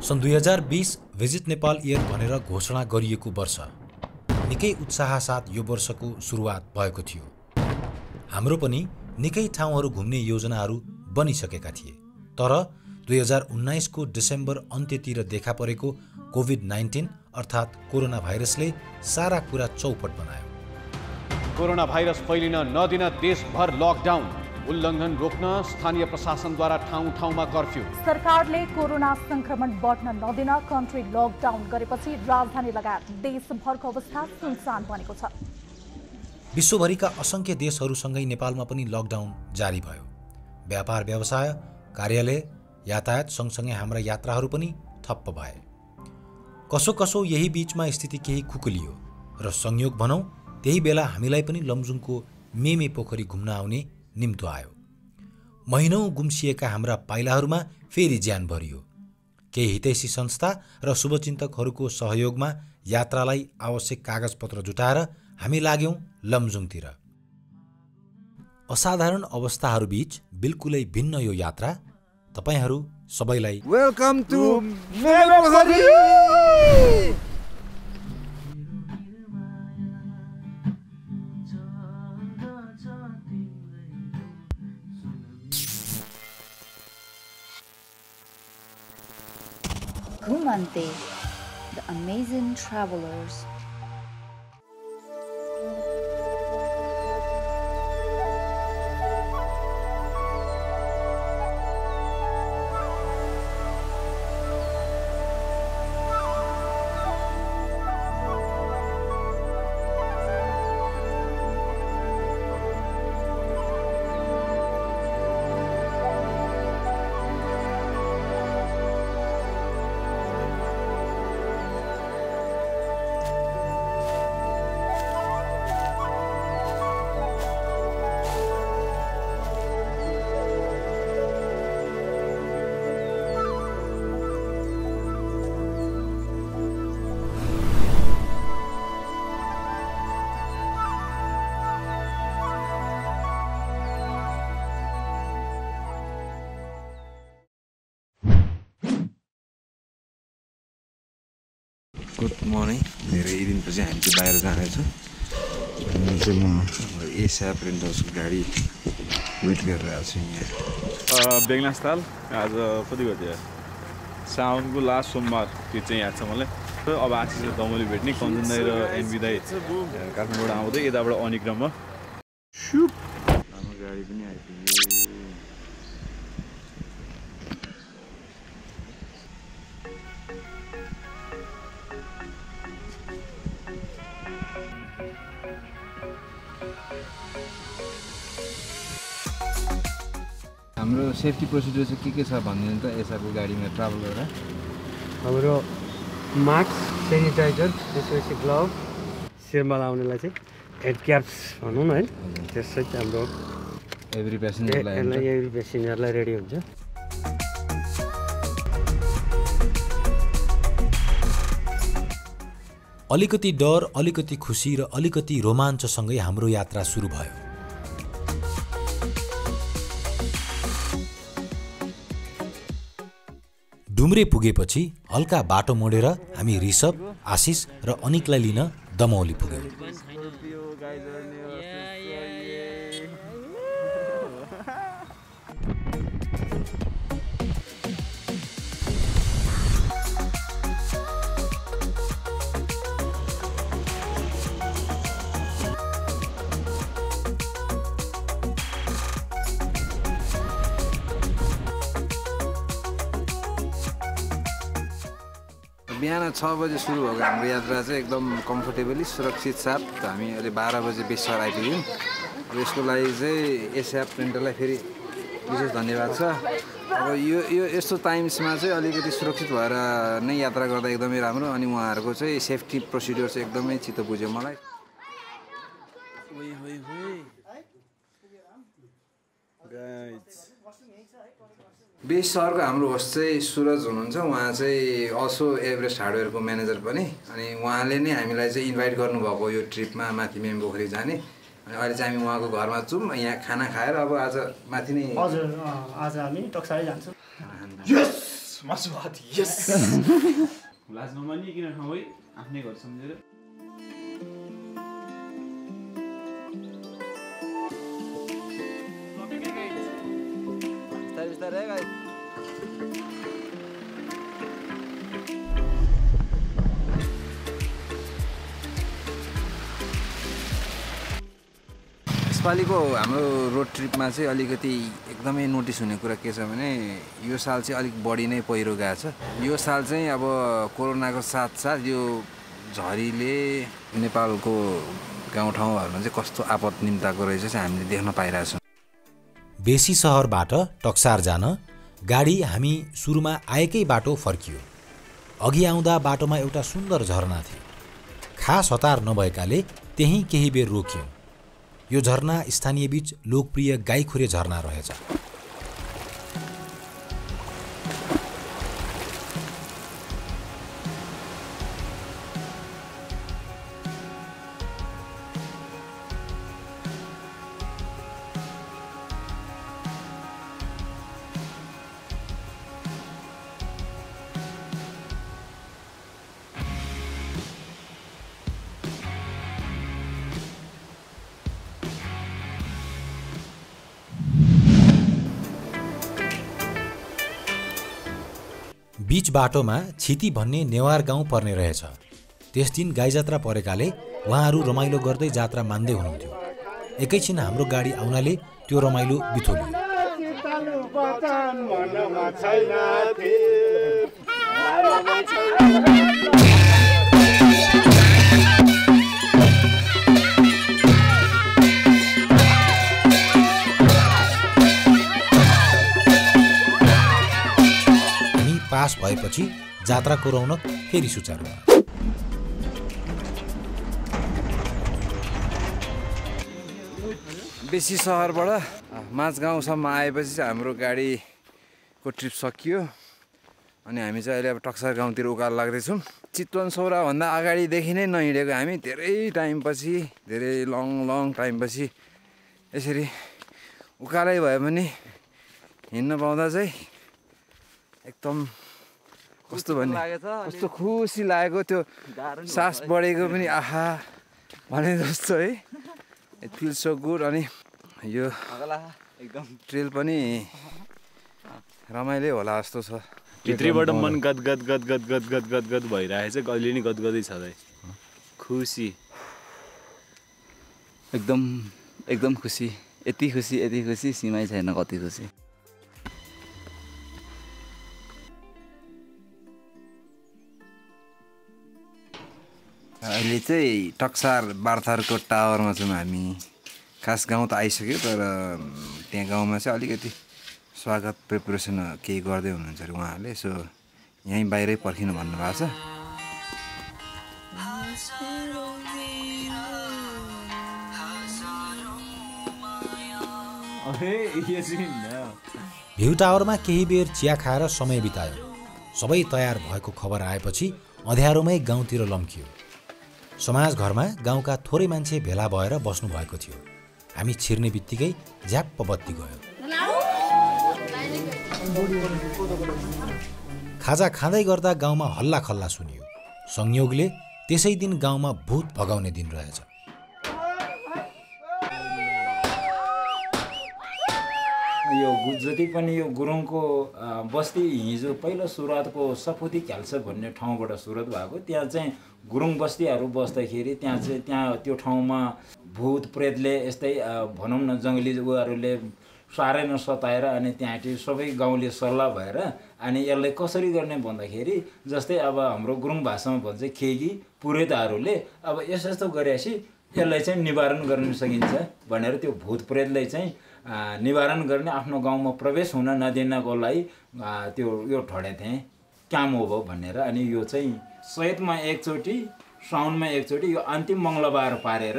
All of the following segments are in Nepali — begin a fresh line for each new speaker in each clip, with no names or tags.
सन् 2020 भिजिट नेपाल इयर भनेर घोषणा गरिएको वर्ष निकै उत्साह साथ यो वर्षको सुरुवात भएको थियो। हाम्रो पनि निकै ठाउँहरू घुम्ने योजनाहरू बनिसकेका थिए। तर 2019 को डिसेम्बर अन्त्यतिर देखा परेको कोभिड-19 अर्थात् कोरोना भाइरसले सारा कुरा चौपट बनायो।
कोरोना भाइरस फैलिन नदिन देशभर लकडाउन, उल्लङ्घन रोक्न स्थानीय प्रशासनद्वारा ठाउँ-ठाउँमा कर्फ्यू।
सरकारले कोरोना संक्रमण बढ्न नदिन कन्ट्री लकडाउन गरेपछि राजधानी लगायत देशभरको अवस्था सुनसान बनेको छ।
विश्वभरिका असंख्य देशहरूसँगै नेपालमा पनि लकडाउन जारी भयो। व्यापार व्यवसाय, कार्यालय, यातायात सँगसँगै हाम्रा यात्राहरू पनि ठप्प भए। कसो यही बीचमा स्थिति केही खुकुलियो र संयोग भनौं त्यही बेला हामीलाई पनि लमजुङको मेमे पोखरी घुम्न आउने निम्तो आयो। महिनौं गुम्सिएका हाम्रा पाइलाहरूमा फेरि ज्यान भरियो। केही हितैषी संस्था र शुभचिन्तकहरूको सहयोगमा यात्रालाई आवश्यक कागजपत्र जुटाएर हामी लाग्यौं लमजुङतिर। असाधारण अवस्थाहरूबीच बिल्कुलै भिन्न यो यात्रा तपाईहरू सबैलाई
वेलकम टु मेमे पोखरी।
Gumante, the amazing travelers.
Good morning. धेरै दिनपछि हामी चाहिँ बाहिर जानेछौँ। म एसएप रेन्टल्सको गाडी वेट गरिरहेको छु यहाँ
बेगनास्थाल। आज कति गते साउनको लास्ट सोमबार त्यो चाहिँ याद छ मलाई। अब आशिष दमोली भेट्ने, कञ्चन दाई र एनबी दाई काठमाडौँबाट आउँदै यताबाट अनिक्रममा हाम्रो गाडी पनि आइपुग्यो।
हाम्रो सेफ्टी प्रोसिडियर चाहिँ के छ भनिदिनु त एसआरको गाडीमा ट्राभल गरेर?
हाम्रो मास्क, सेनिटाइजर, त्यसपछि ग्लोभ, शिरमा लाउनेलाई चाहिँ हेड क्याप्स भनौँ न है, त्यसै हाम्रो
एभ्री पेसेन्जरलाई रेडी हुन्छ।
अलिकति डर, अलिकति खुसी र अलिकति रोमाञ्चसँगै हाम्रो यात्रा सुरु भयो। डुम्रे पुगेपछि हल्का बाटो मोडेर हामी ऋषभ, आशिष र अनिकलाई लिन दमौली पुग्यौं।
बिहान 6 बजे सुरु भएको हाम्रो यात्रा चाहिँ एकदम कम्फर्टेबली सुरक्षित साथ हामी अहिले 12 बजे बेसर आइपुग्यौँ। अब यसको लागि चाहिँ एसएप रेन्टललाई फेरि विशेष धन्यवाद छ। अब यो यस्तो टाइम्समा चाहिँ अलिकति सुरक्षित भएर नै यात्रा गर्दा एकदमै राम्रो। अनि उहाँहरूको चाहिँ सेफ्टी प्रोसिडियर चाहिँ एकदमै चित्त बुझ्यो मलाई। बेस सहरको हाम्रो होस्ट चाहिँ सुरज हुनुहुन्छ। उहाँ चाहिँ अल्सो एभरेस्ट हार्डवेयरको म्यानेजर पनि। अनि उहाँले नै हामीलाई चाहिँ इन्भाइट गर्नुभएको यो ट्रिपमा माथि मेमे पोखरी जाने। अनि अहिले चाहिँ हामी उहाँको घरमा छौँ, यहाँ खाना खाएर अब आज माथि नै।
हजुर, आज हामी टक्सारै जान्छौँ।
मासु भात यस लाज नमान्ने किन ठाउँ है आफ्नै घर सम्झेर
यसपालिको हाम्रो रोड ट्रिपमा चाहिँ अलिकति एकदमै नोटिस हुने कुरा के छ भने यो साल चाहिँ अलिक बढी नै पहिरो गएको छ। यो साल चाहिँ अब कोरोनाको साथसाथ यो झरीले नेपालको गाउँठाउँहरूमा चाहिँ कस्तो आपद निम्ताको रहेछ चाहिँ हामीले देख्न पाइरहेछौँ।
बेसी सहरबाट टक्सार जान गाडी हामी सुरुमा आएकै बाटो फर्कियो। अघि आउँदा बाटोमा एउटा सुन्दर झरना थियो। खास हतार नभएकाले त्यहीँ केही बेर रोक्यौँ। यो झरना स्थानीय बीच लोकप्रिय गाईखुरे झरना रहेछ। बीच बाटोमा छिती भन्ने नेवार गाउँ पर्ने रहेछ। त्यस दिन गाई जात्रा परेकाले उहाँहरू रमाइलो गर्दै जात्रा मान्दै हुनुहुन्थ्यो। एकैछिन हाम्रो गाडी आउनाले त्यो रमाइलो बिथोलियो। पास भएपछि जात्राको रौनक फेरि सुचारू भयो।
बेसी सहरबाट माझगाउँसम्म आएपछि चाहिँ हाम्रो गाडीको ट्रिप सकियो अनि हामी चाहिँ अहिले अब टक्सार गाउँतिर उकालो लाग्दैछौँ। चितवन सौराभन्दा अगाडिदेखि नै नहिँडेको हामी धेरै टाइमपछि धेरै लङ टाइमपछि यसरी उकालै भए पनि हिँड्न पाउँदा चाहिँ एकदम कस्तो भन्ने कस्तो खुसी लागेको त्यो सास बढेको पनि आहा भने जस्तो है। It feel so good. अनि यो एकदम ट्रेल पनि रमाइलो होला जस्तो छ।
भित्रैबाट मन गदगद गदगद गदगद गदगद भइरहेछ। कहिले नि गदगदै छ दाइ। खुसी
एकदम खुसी। यति खुसी सीमै छैन कति खुसी।
अहिले चाहिँ टक्सार बार्थारको टावरमा छौँ हामी। खास गाउँ त आइसक्यो तर त्यहाँ गाउँमा चाहिँ अलिकति स्वागत प्रिपरेसन केही गर्दै हुनुहुन्छ अरे उहाँहरूले। सो यहीँ बाहिरै पर्खिनु भन्नुभएको छ।
भ्यू टावरमा केही बेर चिया खाएर समय बितायो। सबै तयार भएको खबर आएपछि अँध्यारोमै गाउँतिर लम्कियो। समाज घरमा गाउँका थोरै मान्छे भेला भएर बस्नु भएको थियो। हामी छिर्ने बित्तिकै झ्याप्प बत्ती गयो। खाजा खाँदै गर्दा गाउँमा हल्ला खल्ला सुनियो। संयोगले त्यसै दिन गाउँमा भूत भगाउने दिन रहेछ।
यो जति पनि यो गुरुङको बस्ती हिजो पहिलो सुरुवातको सफुती क्याल्छ भन्ने ठाउँबाट सुरुवात भएको। त्यहाँ चाहिँ गुरुङ बस्तीहरू बस्दाखेरि त्यहाँ त्यो ठाउँमा भूत प्रेतले यस्तै भनौँ न जङ्गली उहरूले साह्रै नसताएर अनि त्यहाँ सबै गाउँले सल्लाह भएर अनि यसलाई कसरी गर्ने भन्दाखेरि जस्तै अब हाम्रो गुरुङ भाषामा भन्छ खेगी पुरेताहरूले अब यस्तो गरेपछि यसलाई चाहिँ निवारण गर्न सकिन्छ भनेर त्यो भूत प्रेतलाई चाहिँ निवारण गर्ने आफ्नो गाउँमा प्रवेश हुन नदिनको लागि त्यो यो ठडे थिएँ काम हो भनेर। अनि यो चाहिँ चैतमा एकचोटि साउनमा एकचोटि यो अन्तिम मङ्गलबार पारेर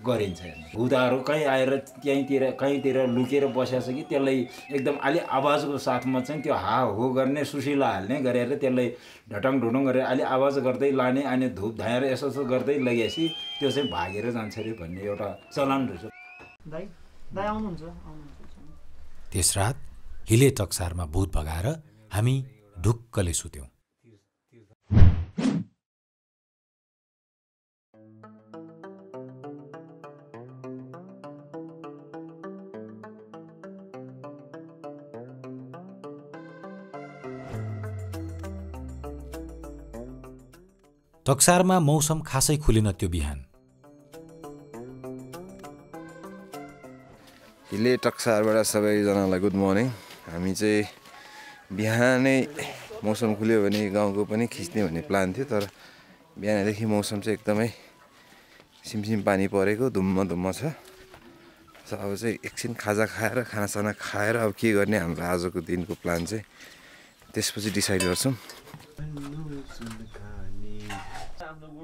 गरिन्छ। भूतहरू कहीँ आएर कहीँतिर लुकेर बसेछ कि त्यसलाई एकदम अलि आवाजको साथमा चाहिँ त्यो हा हो गर्ने सुसिला हाल्ने गरेर त्यसलाई ढटङ ढुटङ गरेर अलि आवाज गर्दै लाने अनि धुप धाएर यसो गर्दै लगेपछि त्यो चाहिँ भागेर जान्छ अरे भन्ने एउटा चलन रहेछ।
त्यस रात हिले टक्सारमा भूत भगाएर हामी ढुक्कले सुत्यौँ। टक्सारमा मौसम खासै खुलेन त्यो बिहान।
हिले टक्सारबाट सबैजनालाई गुड मर्निङ। हामी चाहिँ बिहानै मौसम खुल्यो भने गाउँको पनि खिच्ने भन्ने प्लान थियो, तर बिहानदेखि मौसम चाहिँ एकदमै सिमसिम पानी परेको धुम्म छ। अब चाहिँ एकछिन खाजा खाएर खानासाना खाएर अब के गर्ने हाम्रो आजको दिनको प्लान चाहिँ त्यसपछि डिसाइड गर्छौँ।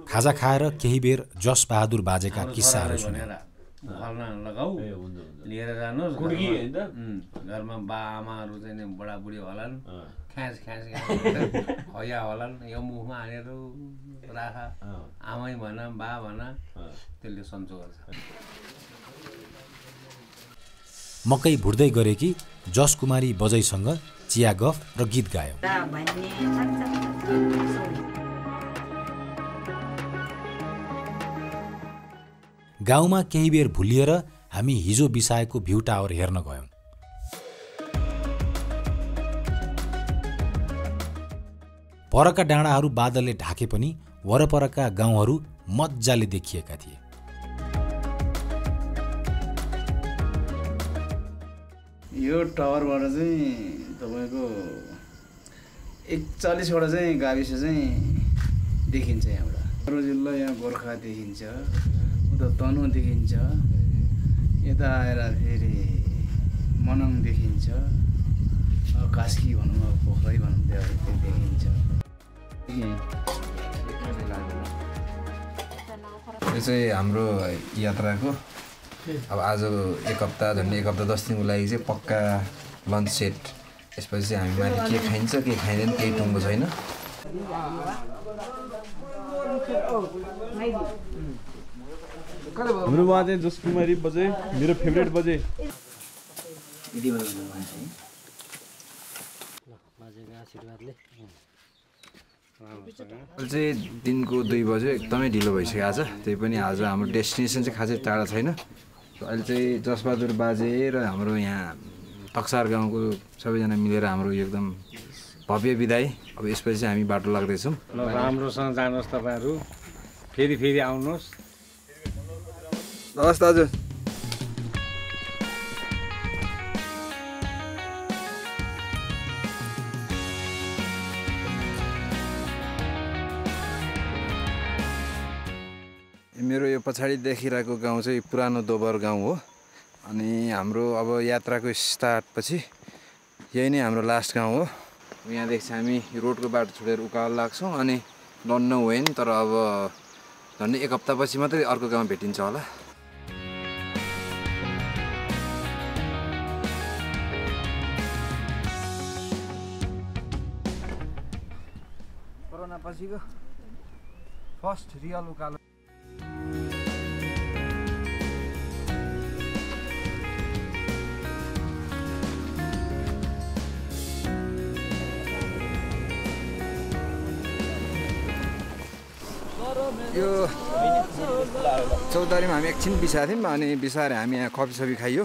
खाजा खाएर केही बेर जस बहादुर बाजेका किस्साहरू सुने।
लगाऊ लिएर जानुहोस् घरमा बा आमाहरू चाहिँ बुढाबुढी होलान्, ख्याच हया होलान्, यो मुखमा हानेर राख, आमै भन बा भन, त्यसले सन्चो गर्छ।
मकै भुट्दै गरेकी जस कुमारी बजैसँग चिया गफ र गीत गायो। गाउँमा केही बेर भुलिएर हामी हिजो बिसाएको भ्यू टावर हेर्न गयौँ। परका डाँडाहरू बादलले ढाके पनि वरपरका गाउँहरू मज्जाले देखिएका थिए।
यो टावरबाट चाहिँ तपाईँको 41वटा चाहिँ गाविस चाहिँ देखिन्छ। यहाँबाट अरू जिल्ला यहाँ गोर्खा देखिन्छ, उता तनु देखिन्छ, यता आएर फेरि मनाङ देखिन्छ, कास्की भनौँ अब पोखरै भनौँ त्यो देखिन्छ।
यो चाहिँ हाम्रो यात्राको अब आज एक हप्ता झन्डै एक हप्ता 10 दिनको लागि चाहिँ पक्का लन्च सेट। यसपछि चाहिँ हामी माथि के खाइन्छ के खाइँदैन केही टुङ्गो छैन।
हाम्रो उहाँ चाहिँ जस कुमारी बजे मेरो फेभरेट बजे।
चाहिँ दिनको 2 बजे एकदमै ढिलो भइसक्यो आज। त्यही पनि आज हाम्रो डेस्टिनेसन चाहिँ खासै टाढा छैन। अहिले चाहिँ जसबहादुर बाजे र हाम्रो यहाँ टक्सार गाउँको सबैजना मिलेर हाम्रो एकदम भव्य बिदाई। अब यसपछि चाहिँ हामी बाटो लाग्दैछौँ।
ल राम्रोसँग जानुहोस् तपाईँहरू, फेरि आउनुहोस्।
हस् दाजु। मेरो यो पछाडि देखिरहेको गाउँ चाहिँ पुरानो दोबर गाउँ हो। अनि हाम्रो अब यात्राको स्टार्टपछि यही नै हाम्रो लास्ट गाउँ हो। यहाँदेखि चाहिँ हामी रोडको बाटो छोडेर उकालो लाग्छौँ। अनि डन्न वेन, तर अब झन्डै एक हप्तापछि मात्रै अर्को गाउँ भेटिन्छ होला। कोरोना पछिको फर्स्ट रियल उकालो। यो चौतारीमा हामी एकछिन बिसाएको थियौँ। अनि बिसाएर हामी यहाँ कफी खाइयो।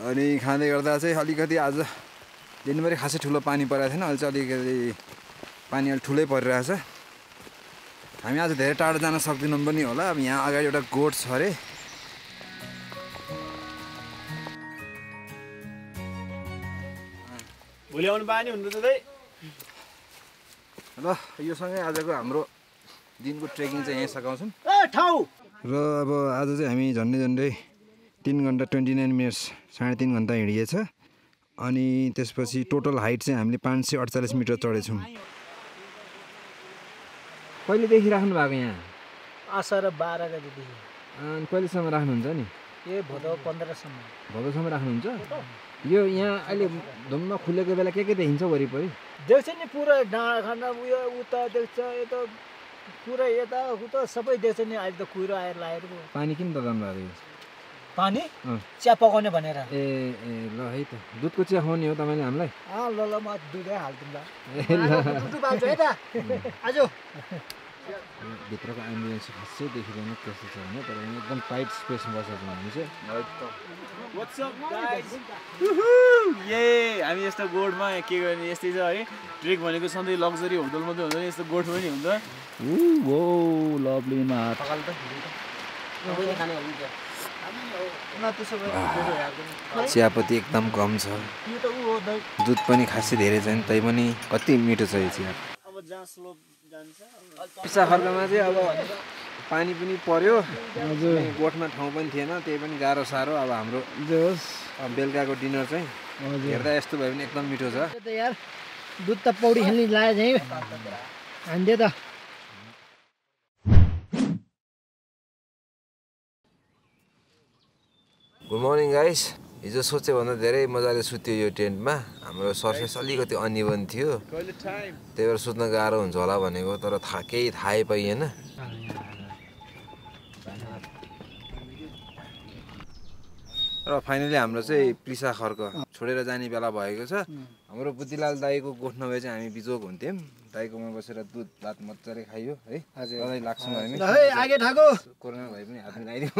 अनि खाँदै गर्दा चाहिँ अलिकति आज दिनभरि खासै ठुलो पानी परेको थिएन। अहिले चाहिँ अलिकति पानी अलि ठुलै परिरहेछ। हामी आज धेरै टाढो जान सक्दैनौँ पनि होला। अब यहाँ अगाडि एउटा गोठ छ अरे।
भोलि आउनु पानी हुन्छ त
ल योसँगै आजको हाम्रो दिनको ट्रेकिङ चाहिँ यहीँ सघाउँछौँ। र अब आज चाहिँ हामी झन्डै 3 घन्टा 29 मिनट्स 3.5 घन्टा हिँडिएछ। अनि त्यसपछि टोटल हाइट चाहिँ हामीले 548 मिटर चढेछौँ। कहिलेदेखि राख्नु भएको यहाँ?
असार 12 गतेदेखि।
अनि कहिलेसम्म राख्नुहुन्छ नि?
ए भदौ 15सम्म।
भदौसम्म राख्नुहुन्छ? यो यहाँ अहिले धुम्म खुलेको बेला के देखिन्छ वरिपरि?
देख्छ नि पुरा डाँडा खाना उयो उता देख्छ, यता पुरा यता उता सबै देख्छ नि। अहिले त कुहिरो आएर लागेको।
पानी किन दगाउनु भएको?
पानी चिया पकाउने भनेर
ए ल है त दुधको चिया खुवाउने हो तपाईँले हामीलाई
ल ल म दुधै हाल्दिउँ ल दुध पाउँछ है त आज
भित्रको एम्बियन्स खासै देखिँदैन त्यस्तो छ होइन तर एकदम टाइट स्पेसमा बसेको हामी चाहिँ
हामी यस्तो गोठमा के गर्ने यस्तै छ है ट्रेक भनेको सधैँ लग्जरी होटल मात्रै हुँदैन यस्तो गोठ पनि हुन्छ लभली मात
चियापत्ती एकदम कम छ दुध पनि खासै धेरै छैन तै पनि कति मिठो छ यो चिया पिसा खर्कमा चाहिँ अब पानी पनि पर्यो गोठमा ठाउँ पनि थिएन त्यही पनि गाह्रो साह्रो अब हाम्रो बेलुकाको डिनर चाहिँ हेर्दा यस्तो भयो भने एकदम मिठो छ
यार दुध त पौडी खेल्ने लाग्यो चाहिँ हान्दे त
गुड मर्निङ गाइस हिजो सोचे भन्दा धेरै मजाले सुत्यो यो टेन्टमा हाम्रो सर्फेस अलिकति अनइभन थियो त्यही भएर सुत्न गाह्रो हुन्छ होला भनेको तर केही थाहै पाइएन र फाइनली हाम्रो चाहिँ प्लिसा खर्क छोडेर जाने बेला भएको छ हाम्रो बुद्धिलाल दाईको गोठ नभए चाहिँ हामी बिजोग हुन्थ्यौँ दाईकोमा बसेर दुध भात मजाले खाइयो है सधैँ लाग्छौँ हामी कोरोना भए पनि हात मिलाइदिउँ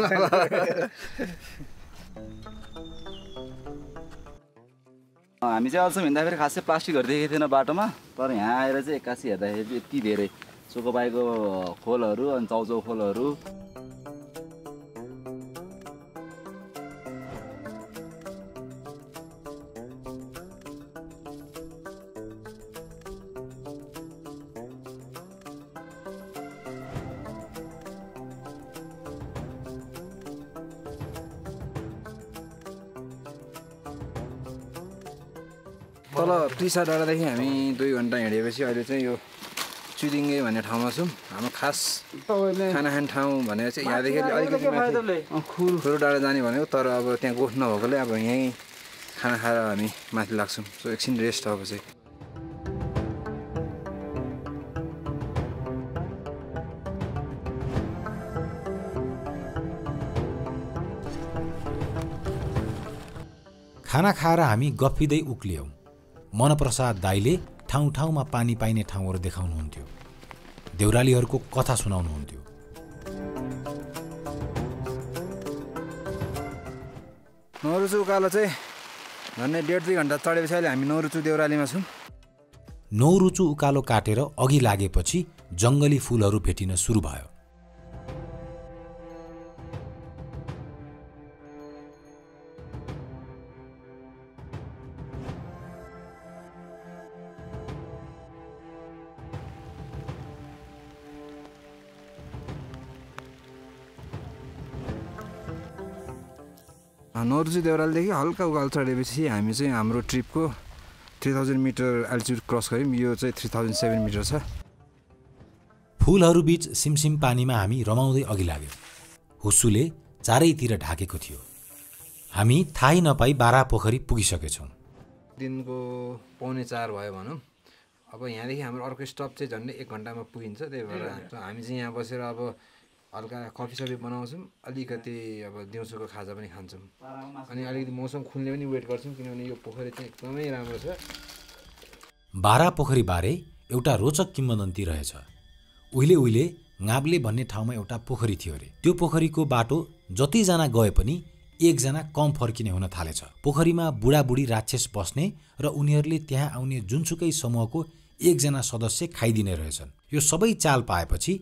हामी चाहिँ अझ हिँड्दाखेरि खासै प्लास्टिकहरू देखेको थिएन बाटोमा तर यहाँ आएर चाहिँ एक्कासी हेर्दाखेरि यति धेरै चोकोबाईको खोलहरू अनि चाउचाउ खोलहरू
तल प्लिसा डाँडादेखि हामी 2 घन्टा हिँडेपछि अहिले चाहिँ यो चुदिङ्गे भन्ने ठाउँमा छौँ हाम्रो खास खाना खाने ठाउँ भनेर चाहिँ यहाँदेखि अलिकति खुरो डाँडा जाने भनेको तर अब त्यहाँ गोठ नभएकोले अब यहीँ खाना खाएर हामी माथि लाग्छौँ सो एकछिन रेस्ट अब चाहिँ
खाना खाएर हामी गफिँदै उक्लियौँ मनप्रसाद दाईले ठाउँ ठाउँमा पानी पाइने ठाउँहरू देखाउनुहुन्थ्यो देउरालीहरूको कथा सुनाउनुहुन्थ्यो
नौरुचु उकालो चाहिँ झन्डै 1.5-2 घन्टा चढेपछि अहिले हामी नौरुचु देउरालीमा छौँ
नौरुचु उकालो काटेर अघि लागेपछि जङ्गली फूलहरू भेटिन सुरु भयो
नौरुचु देउरालीदेखि हल्का उकालो चढेपछि हामी चाहिँ हाम्रो ट्रिपको 3000 मिटर एल्टिट्युड क्रस गऱ्यौँ यो चाहिँ 3007 मिटर छ
फूलहरू बीच सिमसिम पानीमा हामी रमाउँदै अघि लाग्यौँ हुस्सुले चारैतिर ढाकेको थियो हामी थाहै नपाई बारा पोखरी पुगिसकेछौँ
दिनको 3:45 भयो भनौँ अब यहाँदेखि हाम्रो अर्को स्टप चाहिँ झन्डै 1 घन्टामा पुगिन्छ त्यही भएर हामी चाहिँ यहाँ बसेर अब हल्का कफी सफी बनाउँछौँ अलिकति अब दिउँसोको खाजा पनि खान्छौँ अनि अलिकति मौसम खुल्ने पनि वेट गर्छौँ किनभने यो पोखरी चाहिँ एकदमै राम्रो छ
बारा पोखरीबारे एउटा रोचक किम्वदन्ती रहेछ उहिले गाब्ले भन्ने ठाउँमा एउटा पोखरी थियो अरे त्यो पोखरीको बाटो जतिजना गए पनि एकजना कम फर्किने हुन थालेछ पोखरीमा बुढाबुढी राक्षस बस्ने र उनीहरूले त्यहाँ आउने जुनसुकै समूहको एकजना सदस्य खाइदिने रहेछन् यो सबै चाल पाएपछि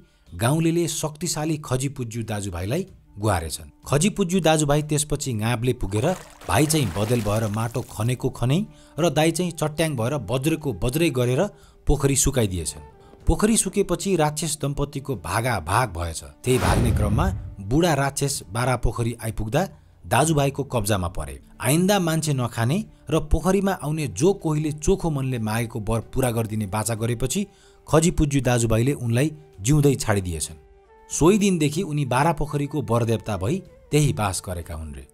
गाउँलेले शक्तिशाली खजीपुज्यू दाजुभाइलाई गुहारेछन् खजीपुज्यू दाजुभाइ त्यसपछि गाब्ले पुगेर भाइ चाहिँ बदेल भएर माटो खनेको खनै र दाइ चाहिँ चट्याङ भएर बज्रेको बज्रै गरेर पोखरी सुकाइदिएछन् पोखरी सुकेपछि राक्षस दम्पतिको भागाभाग भएछ त्यही भाग्ने क्रममा बुढा राक्षस बारा पोखरी आइपुग्दा दाजुभाइको कब्जामा परे आइन्दा मान्छे नखाने र पोखरीमा आउने जो कोहीले चोखो मनले मागेको वर पूरा गरिदिने बाचा गरेपछि खजीपुज्यू दाजुभाइले उनलाई जिउँदै छाडिदिएछन् सोही दिनदेखि उनी बारा पोखरीको वरदेवता भई त्यही बास गरेका हुन् रे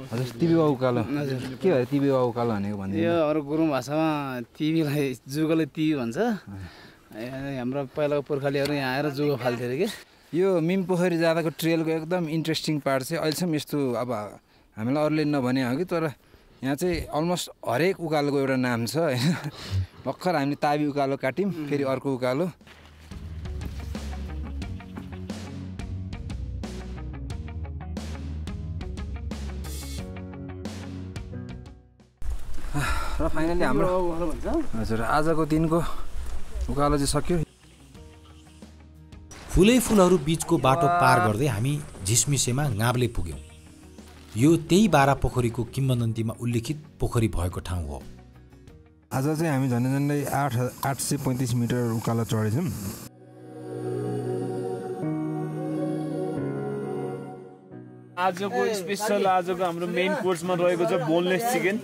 हजुर तिबिवा उकालो के भएर तिबिवा उकालो भनेको भन्दै
यो अरू गुरुङ भाषामा तिबीलाई जुगोले तिबी भन्छ हाम्रो पहिलाको पुर्खालीहरू यहाँ आएर जुगो फाल्थ्यो अरे के
यो मिम पोखरी जाँदाको ट्रेलको एकदम इन्ट्रेस्टिङ पार्ट चाहिँ अहिलेसम्म यस्तो अब हामीलाई अरूले नभने हो कि तर यहाँ चाहिँ अलमोस्ट हरेक उकालोको एउटा नाम छ होइन भर्खर हामीले ताबी उकालो काट्यौँ फेरि अर्को उकालो र फाइनली हाम्रो हजुर आजको दिनको उकालो चाहिँ सक्यो
फुलै फुलहरू बीचको बाटो पार गर्दै हामी झिसमिसेमा गाब्ले पुग्यौँ। यो त्यही बारा पोखरीको किम्वदन्तीमा उल्लेखित पोखरी भएको ठाउँ हो।
आज चाहिँ हामी झन्डै 835 मिटर उकालो चढेछौँ।
आजको स्पेसल आजको हाम्रो मेन कोर्समा रहेको छ बोनलेस चिकन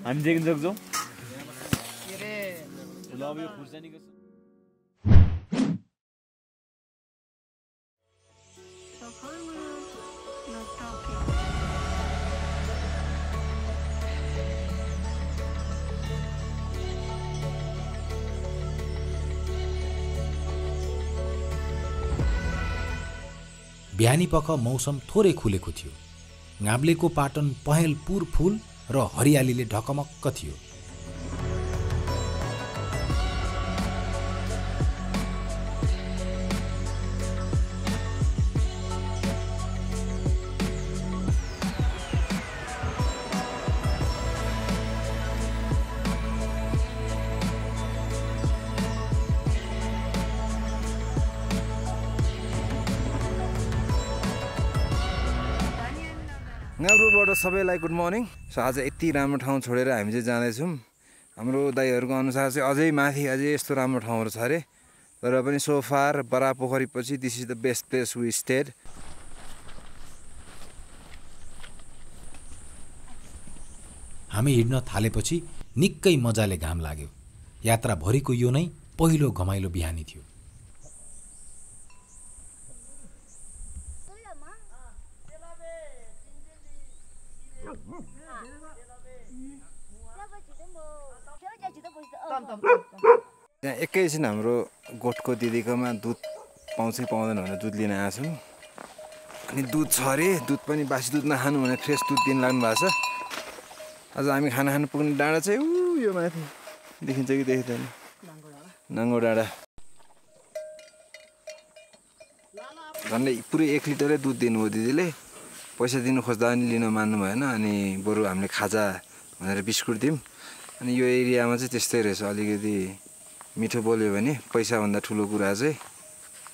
हामी देख्न सक्छौँ।
बिहानी पख मौसम थोरै खुलेको थियो। गाब्लेको पाटन पहेँलपुर फूल र हरियालीले ढकमक्क थियो।
गाब्रोबाट सबैलाई गुड मर्निङ। सो आज यति राम्रो ठाउँ छोडेर हामी चाहिँ जाँदैछौँ। हाम्रो दाइहरूको अनुसार चाहिँ अझै माथि अझै यस्तो राम्रो ठाउँहरू छ अरे, तर पनि सो फार बरा पोखरी पछि this is the best place we stayed.
हामी हिँड्न थालेपछि निकै मजाले घाम लाग्यो। यात्राभरिको यो नै पहिलो घमाइलो बिहानी थियो।
यहाँ एकैछिन हाम्रो गोठको दिदीकोमा दुध पाउँछ कि पाउँदैन भनेर दुध लिन आएको छौँ। अनि दुध छ अरे, दुध पनि बासी दुध नखानु भने फ्रेस दुध दिन लाग्नु भएको छ। आज हामी खाना खानु पुग्ने डाँडा चाहिँ यो माथि देखिन्छ कि देखिँदैन, नाङ्गो डाँडा। झन्डै पुरै 1 लिटरै दुध दिनुभयो दिदीले। पैसा दिनु खोज्दा पनि लिन मान्नु भएन। अनि बरु हामीले खाजा भनेर बिस्कुट दियौँ। अनि यो एरियामा चाहिँ त्यस्तै रहेछ, अलिकति मिठो बोल्यो भने पैसाभन्दा ठुलो कुरा चाहिँ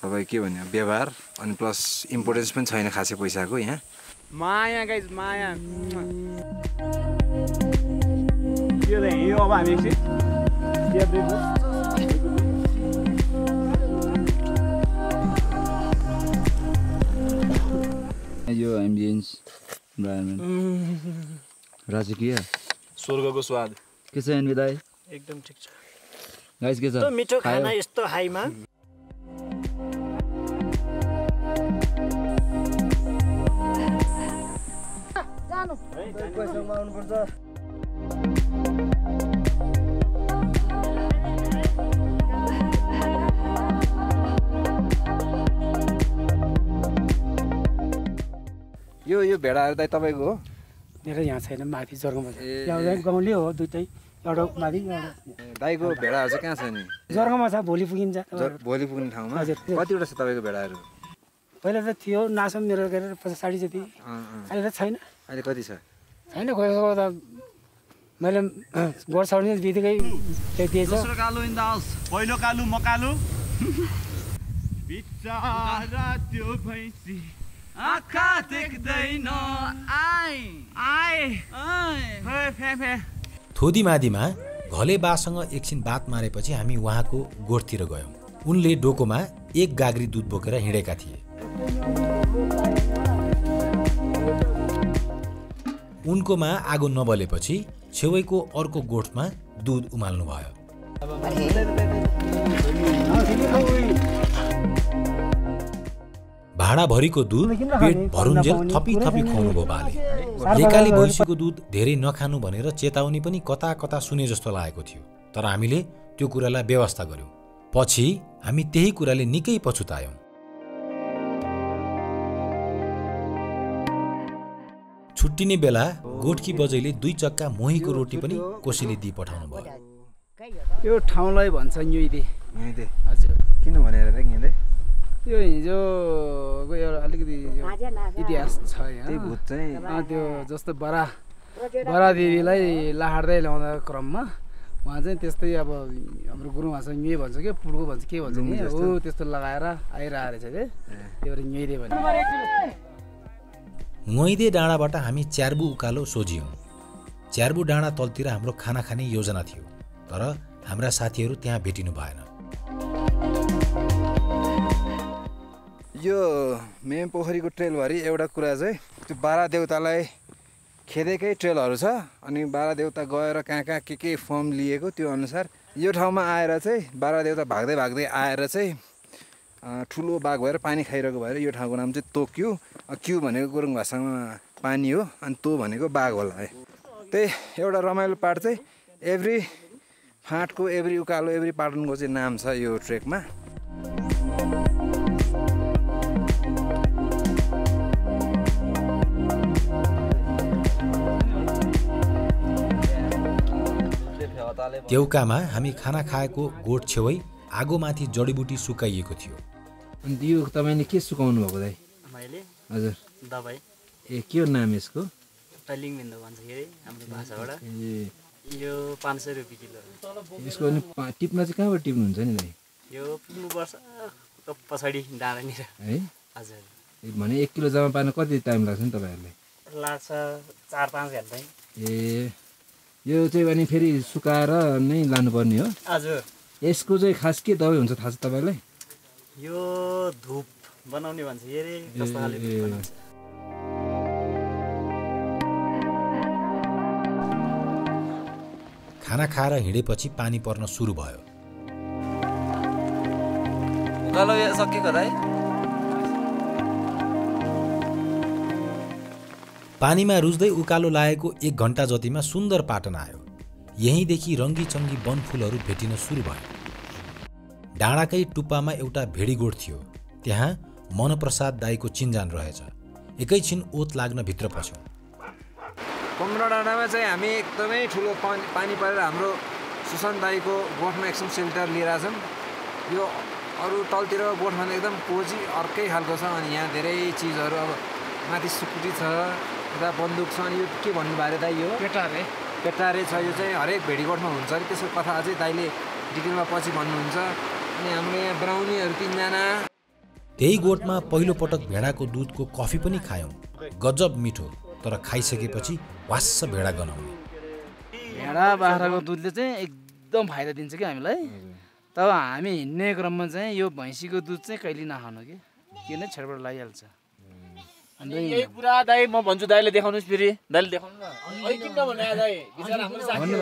तपाईँ के भन्यो व्यवहार, अनि प्लस इम्पोर्टेन्स पनि छैन खासै पैसाको यहाँ।
माया गाइस माया। यो अब हामी एकछिन
यो एम्बियन्स इन्भाइरोमेन्ट राजकीय
स्वर्गको स्वाद
के छ एन्वी दाइ?
एकदम ठिक छ
गाइस। के छ
मिठो खाना यस्तो हाईमा? जानु पैसामा आउनुपर्छ।
यो भेडाहरू दाइ तपाईँको हो?
मेरो यहाँ छैन, माथि जर्गामा छ। यहाँ गाउँले हो दुइटै, एउटा माथि एउटा।
दाइको भेडाहरू चाहिँ कहाँ छ नि?
जर्गामा छ, भोलि पुगिन्छ।
भोलि पुग्ने ठाउँमा? हजुर। कतिवटा छ तपाईँको भेडाहरू?
पहिला त थियो नासम मेरो के अरे 50-60 जति। अहिले त छैन।
अहिले कति छ?
छैन, खोजेको त मैले गोड छाड्ने बित्तिकै दिएछ।
दोस्रो कालो इन द हाउस, पहिलो कालु मकालु बिचारा त्यो भैँसी आँखा देख्दैन
थोदीमादीमा घले बासँग एकछिन बात मारेपछि हामी उहाँको गोठतिर गयौँ। उनले डोकोमा 1 गाग्री दुध बोकेर हिँडेका थिए। उनकोमा आगो नबलेपछि छेउैको अर्को गोठमा दुध उमाल्नु भयो। भाँडाभरिको दुध पेट भरुन्जेल थपी थपी खुवाउनु भयो बाले। एकाली भैँसीको दुध धेरै नखानु भनेर चेतावनी पनि कता कता सुने जस्तो लागेको थियो, तर हामीले त्यो कुरालाई व्यवस्था गर्यौं। पछि हामी त्यही कुराले निकै पछुतायौं। छुट्टिने बेला गोठकी बजैले 2 चक्का मोहीको रोटी पनि कोसीले दिई पठाउनु भयो।
यो ठाउँलाई भन्छ न्युइदे।
न्युइदे
हजुर।
किन भनेर त न्युइदे?
यो हिजोको एउटा अलिकति इतिहास छ यहाँ।
त्यही भूत चाहिँ
त्यो जस्तो बरा देवीलाई लाहार्दै ल्याउँदा क्रममा उहाँ चाहिँ त्यस्तै अब हाम्रो गुरु भाषा न्युइ भन्छ कि पुड्को भन्छ के भन्छ नि हो त्यस्तो लगाएर आइरहेको रहेछ के त्यही भएर न्युइदे भन्छ।
ङ्वाइदे डाँडाबाट हामी च्यार्बु उकालो सोझियौँ। च्यार्बु डाँडा तलतिर हाम्रो खाना खाने योजना थियो, तर हाम्रा साथीहरू त्यहाँ भेटिनु भएन।
यो मेम पोखरीको ट्रेलभरि एउटा कुरा चाहिँ त्यो बारा देउतालाई खेदेकै ट्रेलहरू छ, अनि बारा देउता गएर कहाँ के फर्म लिएको त्यो अनुसार यो ठाउँमा आएर चाहिँ बारा देउता भाग्दै भाग्दै आएर चाहिँ ठुलो बाघ भएर पानी खाइरहेको भएर यो ठाउँको नाम चाहिँ तोक्यु। क्यु भनेको गुरुङ भाषामा पानी हो, अनि तो भनेको बाघ होला है। त्यही एउटा रमाइलो पार्ट चाहिँ एभ्री फाँटको एभ्री उकालो एभ्री पाटनको चाहिँ नाम छ यो ट्रेकमा।
देउकामा हामी खाना खाएको गोठ छेउै आगोमाथि जडीबुटी सुकाइएको थियो।
अनि यो तपाईँले के सुकाउनु भएको दाइ?
मैले
हजुर
दबाई।
ए के हो नाम यसको?
टलिङ बिन्दु भन्छ के हाम्रो भाषाबाट। ए यो 500 रुपैयाँ किलो।
यसको अनि टिप्न चाहिँ कहाँबाट टिप्नुहुन्छ नि दाइ?
यो पुग्नुपर्छ पछाडि डाँडानिर
है।
हजुर।
भने 1 किलो जम्मा पार्न कति टाइम लाग्छ नि तपाईँहरूलाई?
लाग्छ 4-5 घन्टा।
ए यो चाहिँ अनि फेरि सुकाएर नै लानुपर्ने हो?
हजुर।
यसको चाहिँ खास के दबाई हुन्छ थाहा छ तपाईँलाई?
यो धुप बनाउने भन्छ हेरे कस्तो खाले धुप बनाउँछ।
खाना खाएर हिँडेपछि पानी पर्न सुरु भयो।
उकालो सकिएको दाइ?
पानीमा रुच्दै उकालो लागेको 1 घण्टा जतिमा सुन्दर पाटन आयो। यहीँदेखि रङ्गीचङ्गी वनफुलहरू भेटिन सुरु भयो। डाँडाकै टुप्पामा एउटा भेडीगोठ थियो, त्यहाँ मनप्रसाद दाईको चिन्जान रहेछ। एकैछिन ओत लाग्न भित्र पस्यौँ।
कमरा डाँडामा चाहिँ हामी एकदमै ठुलो पानी परेर हाम्रो सुशान्त दाईको गोठमा एकछिन सेल्टर लिएर छौँ। यो अरू तलतिर गोठभन्दा एकदम कोजी अर्कै खालको छ। अनि यहाँ धेरै चिजहरू अब माथि सुकुटी छ, यता बन्दुक छ, अनि यो के भन्नुभयो अरे दाइ? यो पेटारे छ। यो चाहिँ हरेक भेडीगोठमा हुन्छ अरे, त्यसको कथा अझै दाइले डिटेलमा पछि भन्नुहुन्छ। अनि हाम्रो यहाँ ब्राउनीहरू 3 जना।
त्यही गोठमा पहिलो पटक भेडाको दुधको कफी पनि खायौँ। गजब मिठो, तर खाइसकेपछि वास्स भेडा गनाउने।
भेडा बाख्राको दुधले चाहिँ एकदम फाइदा दिन्छ कि हामीलाई। तब हामी हिँड्ने क्रममा चाहिँ यो भैँसीको दुध चाहिँ कहिले नखानु कि नै छेडबाट लागिहाल्छ।
यही कुरा दाइ म भन्छु, दाइले देखाउनुहोस् फेरि। दाइले देखाउनु न। किन नभने दाइ? बिचारा हाम्रो साथी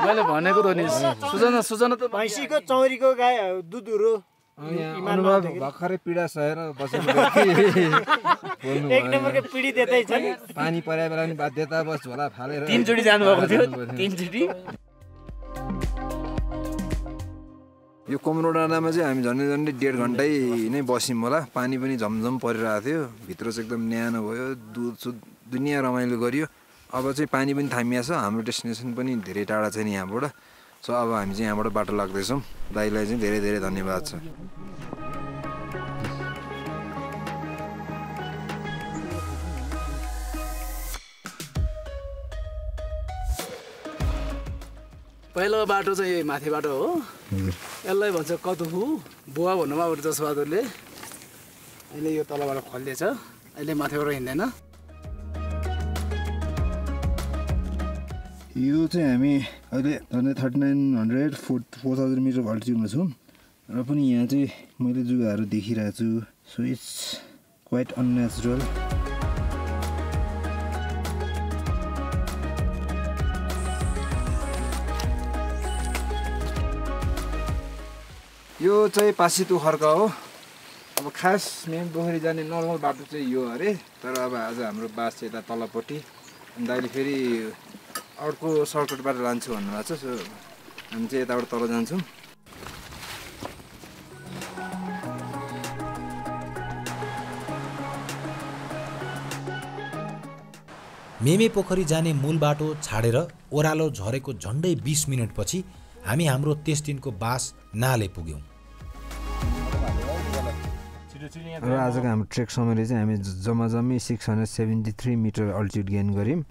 मैले भनेको त नि सुजना त
भैँसीको चौरीको गाई दुधहरू
अनुभव भर्खरै पीडा सहेर बसेको
1 नम्बरको पीडी देतै छ नि।
पानी परे बेला नि बाध्यता बस झोला फालेर
3 चोटी जानुभएको थियो। 3 चोटी।
यो कोमरो डाँडामा चाहिँ हामी झन्डै 1.5 घन्टै नै बस्यौँ होला। पानी पनि झमझम परिरहेको थियो, भित्र चाहिँ एकदम न्यानो भयो, दुध सुध दुनियाँ रमाइलो गरियो। अब चाहिँ पानी पनि थामिया छ, हाम्रो डेस्टिनेसन पनि धेरै टाढा छैन यहाँबाट। सो अब हामी चाहिँ यहाँबाट बाटो लाग्दैछौँ। दाइलाई चाहिँ धेरै धेरै धन्यवाद छ।
पहिलो बाटो चाहिँ यही माथि बाटो हो। यसलाई भन्छ कतुफु बुवा भन्नुमा अब जसबहादुरले। अहिले यो तलबाट खोलिदिएछ, अहिले माथिबाट हिँड्दैन।
यो चाहिँ हामी अहिले 3900 मिटर अल्टिट्युडमा छौँ र पनि यहाँ चाहिँ मैले जुगाहरू देखिरहेको छु। So it's quite unnatural. यो चाहिँ पासीतु खर्क हो। अब खास मेन पोखरी जाने नर्मल बाटो चाहिँ यो अरे तर अब आज हाम्रो बास चाहिँ यता तलपट्टि अन्त अहिले फेरि अर्को सर्टकटबाट लान्छु भन्नुभएको छ सो हामी चाहिँ यताबाट तल जान्छौँ
मेमे पोखरी जाने मूल बाटो छाडेर ओह्रालो झरेको झन्डै 20 मिनटपछि हामी हाम्रो त्यस दिनको बास नाले पुग्यौँ।
र आजको हाम्रो ट्रेक समयले चाहिँ हामी जम्मी 673 मिटर अल्टिट्युड गेन गऱ्यौँ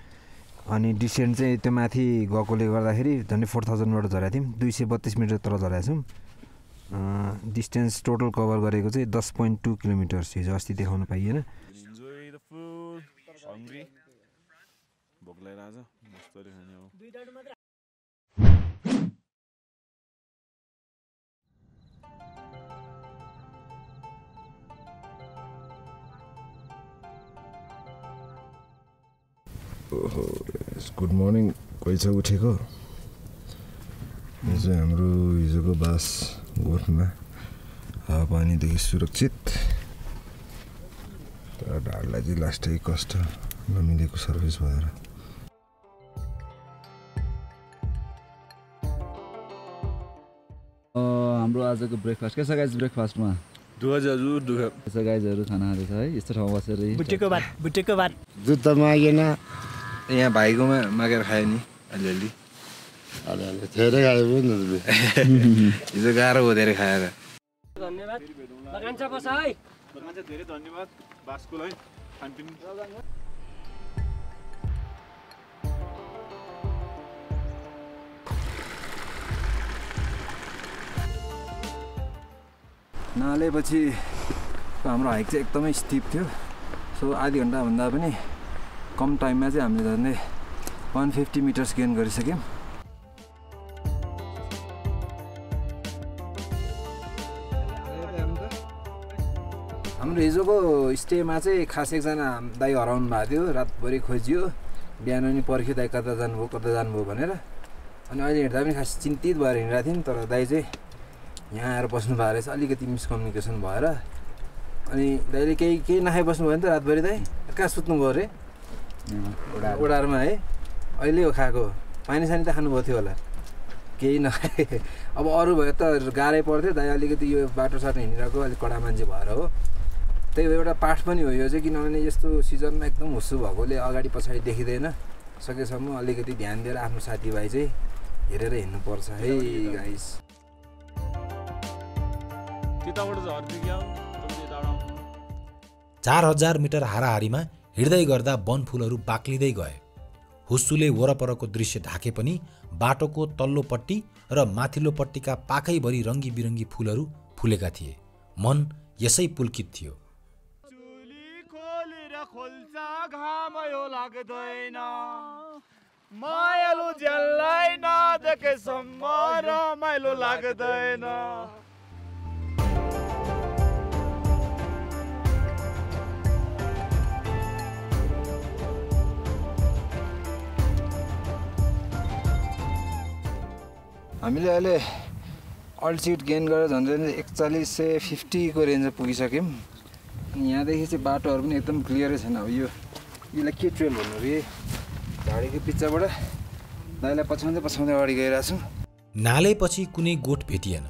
अनि डिसेन्ट चाहिँ त्यो माथि गएकोले गर्दाखेरि झन्डै 4000बाट झरेका थियौँ 232 मिटर तल झरेका छौँ। डिस्टेन्स टोटल कभर गरेको चाहिँ 10.2 किलोमिटर्स हिजो अस्ति देखाउन पाइएन।
गुड मर्निङ कोही छ उठेको यो चाहिँ हाम्रो हिजोको बास गोठमा हावापानीदेखि सुरक्षित तर ढाडलाई चाहिँ लास्टै कष्ट नमिलेको सर्भिस भएर
हाम्रो आजको ब्रेकफास्ट के छ गाइज ब्रेकफास्टमा गाइजहरू खाना खाँदैछ है यस्तो ठाउँ बसेर
बुटेको भात
जुत्ता मागेन
यहाँ भाइकोमा मागेर खायो नि अलिअलि
धेरै खायो
हिजो गाह्रो हो धेरै खाएर
धन्यवाद
धेरै धन्यवाद बासकोलाई खानपिन
नहालेपछि हाम्रो हाइक चाहिँ एकदमै स्टिप थियो सो आधी घन्टाभन्दा पनि कम टाइममा चाहिँ हामीले झन्डै 150 मिटर्स गेन गरिसक्यौँ। हाम्रो हिजोको स्टेमा चाहिँ खास एकजना दाइ हराउनु भएको थियो रातभरि खोजियो बिहान नि पर्ख्यो दाइ कता जानुभयो भनेर अनि अहिले हिँड्दा पनि खास चिन्तित भएर हिँडिरहेको थियौँ तर दाइ चाहिँ यहाँ आएर बस्नु भएको रहेछ अलिकति मिसकम्युनिकेसन भएर अनि दाइले केही नखाइ बस्नुभयो नि त रातभरि दाइ कहाँ सुत्नुभयो अरे ओडारमा है अहिले हो खाएको पानी सानी त खानुभएको थियो होला केही नखाए अब अरू भयो त गाह्रै पर्थ्यो दाइ अलिकति यो बाटो साटो हिँडिरहेको अलिक कडा मान्छे भएर हो त्यही एउटा पाठ पनि हो यो चाहिँ किनभने यस्तो सिजनमा एकदम हुस्सु भएकोले अगाडि पछाडि देखिँदैन सकेसम्म अलिकति ध्यान दिएर आफ्नो साथीभाइ चाहिँ हेरेर हिँड्नुपर्छ है गाइस।
4000 मिटर हाराहारीमा हिँड्दै गर्दा वनफुलहरू बाक्लिँदै गए। हुस्सुले वरपरको दृश्य ढाके पनि बाटोको तल्लोपट्टि र माथिल्लोपट्टिका पाखैभरि रङ्गी बिरङ्गी फुलहरू फुलेका थिए। मन यसै पुलकित थियो।
मायालु जल्लाई नदेखेसम्म रमाइलो लाग्दैन।
हामीले अहिले अल्टिट्युड गेन गरेर झन्डै 4150 को रेन्जमा पुगिसक्यौँ अनि यहाँदेखि चाहिँ बाटोहरू पनि एकदम क्लियरै छैन। अब यसलाई के ट्रेल भन्नु रे झाडीको पिच्चाबाट दाइलाई पछाउँदै अगाडि गइरहेको छौँ।
नालेपछि कुनै गोठ भेटिएन।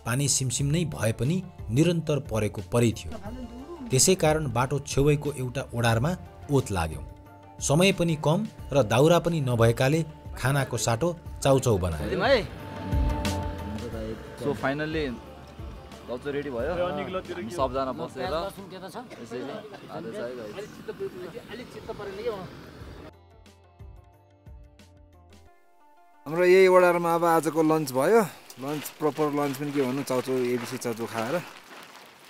पानी सिमसिम नै भए पनि निरन्तर परेको परै थियो। त्यसै कारण बाटो छेउैको एउटा ओडारमा ओत लाग्यौँ। समय पनि कम र दाउरा पनि नभएकाले खानाको साटो चाउचाउ बनायो।
सो फाइनल्ली लप्चो रेडी भयो सबजना बसेर
हाम्रो यही ओडारमा अब आजको लन्च भयो। लन्च प्रपर लन्च पनि के भन्नु चाउचाउ एबिसी चाउचाउ खाएर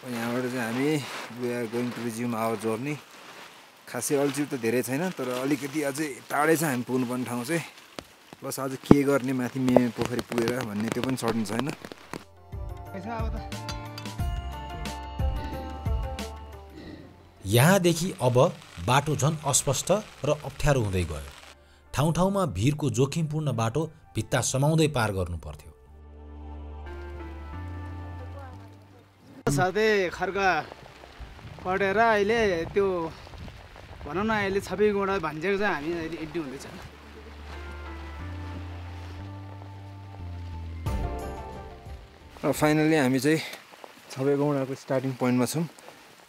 यहाँबाट चाहिँ हामी we are going to resume our journey. खासै अल्टिट्युड त धेरै छैन तर अलिकति अझै टाढै छ हामी पुग्नुपर्ने ठाउँ चाहिँ। बस आज के गर्ने माथि मेमे पोखरी पुगेर भन्ने त्यो पनि सर्टेन छैन।
यहाँदेखि अब बाटो झन् अस्पष्ट र अप्ठ्यारो हुँदै गयो। ठाउँ ठाउँमा भिरको जोखिमपूर्ण बाटो भित्ता समाउँदै पार गर्नु पर्थ्यो।
साथै खर्का पढेर अहिले त्यो भनौँ न अहिले छपीगुडा भन्जेको चाहिँ हामी अहिले एड्डी हुँदैछ।
फाइनली हामी चाहिँ छपीगुडाको स्टार्टिङ पोइन्टमा छौँ।